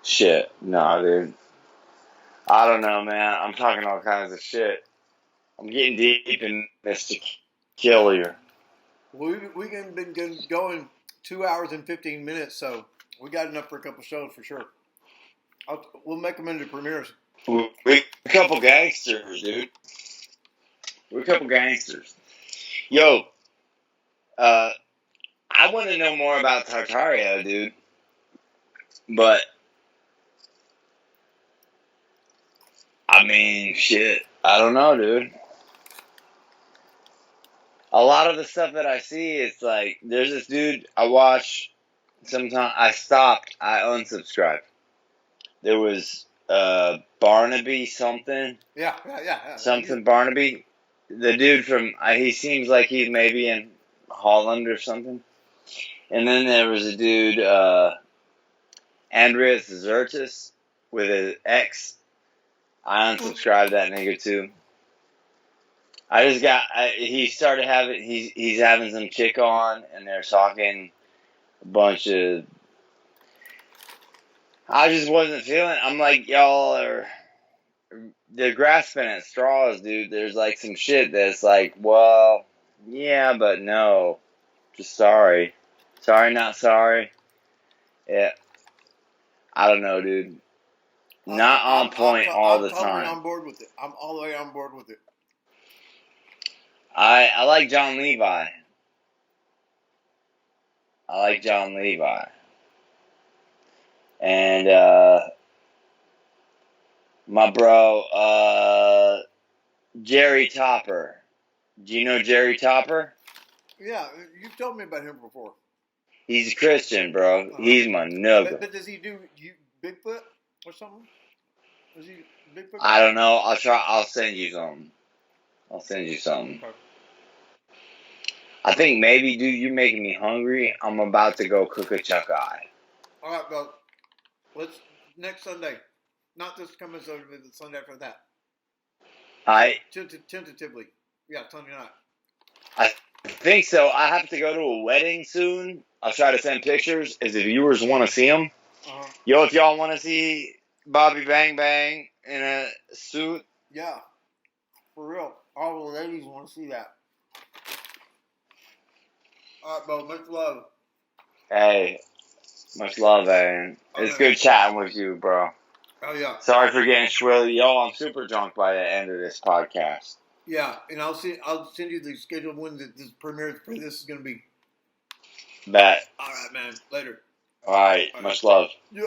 shit, nah, dude. I don't know, man. I'm talking all kinds of shit. I'm getting deep in this to kill you. We've been going 2 hours and 15 minutes, so we got enough for a couple shows for sure. We'll make them into premieres. We're a couple gangsters, dude. We're a couple gangsters. Yo, I want to know more about Tartaria, dude. But, I mean, shit. I don't know, dude. A lot of the stuff that I see, it's like, there's this dude I watch sometimes. I stopped. I unsubscribed. There was Barnaby something. Yeah. Something Barnaby. The dude from, he seems like he's maybe in Holland or something. And then there was a dude, Andreas Zertis, with an X. I unsubscribed that nigga too. He started having, he's having some chick on, and they're talking a bunch of, I just wasn't feeling, I'm like, y'all are, they're grasping at straws, dude. There's like some shit that's like, well, yeah, but no. Just sorry. Sorry, not sorry. Yeah. I don't know, dude. Not on point all the time. I'm totally on board with it. I'm all the way on board with it. I like John Levi. And my bro, Jerry Topper. Do you know Jerry Topper? Yeah, you've told me about him before. He's a Christian, bro. He's my nugget. But does he do Bigfoot or something? Is he Bigfoot? I don't know. I'll send you something. Okay. I think maybe, dude, you're making me hungry. I'm about to go cook a chuck eye. All right, well, let's next Sunday. Not this coming Sunday, but the Sunday after that. Tentatively. Yeah, Sunday night. I think so. I have to go to a wedding soon. I'll try to send pictures if the viewers want to see them. Yo, if y'all want to see Bobby Bang Bang in a suit. Yeah, for real. All the ladies want to see that. All right, bro. Much love. Hey, much love, man. It's good chatting with you, bro. Oh, yeah. Sorry for getting swilly. Yo, I'm super drunk by the end of this podcast. Yeah, and I'll send you the schedule of when this premiere for this is going to be. Bet. All right, man. Later. All right. Much love. Yeah.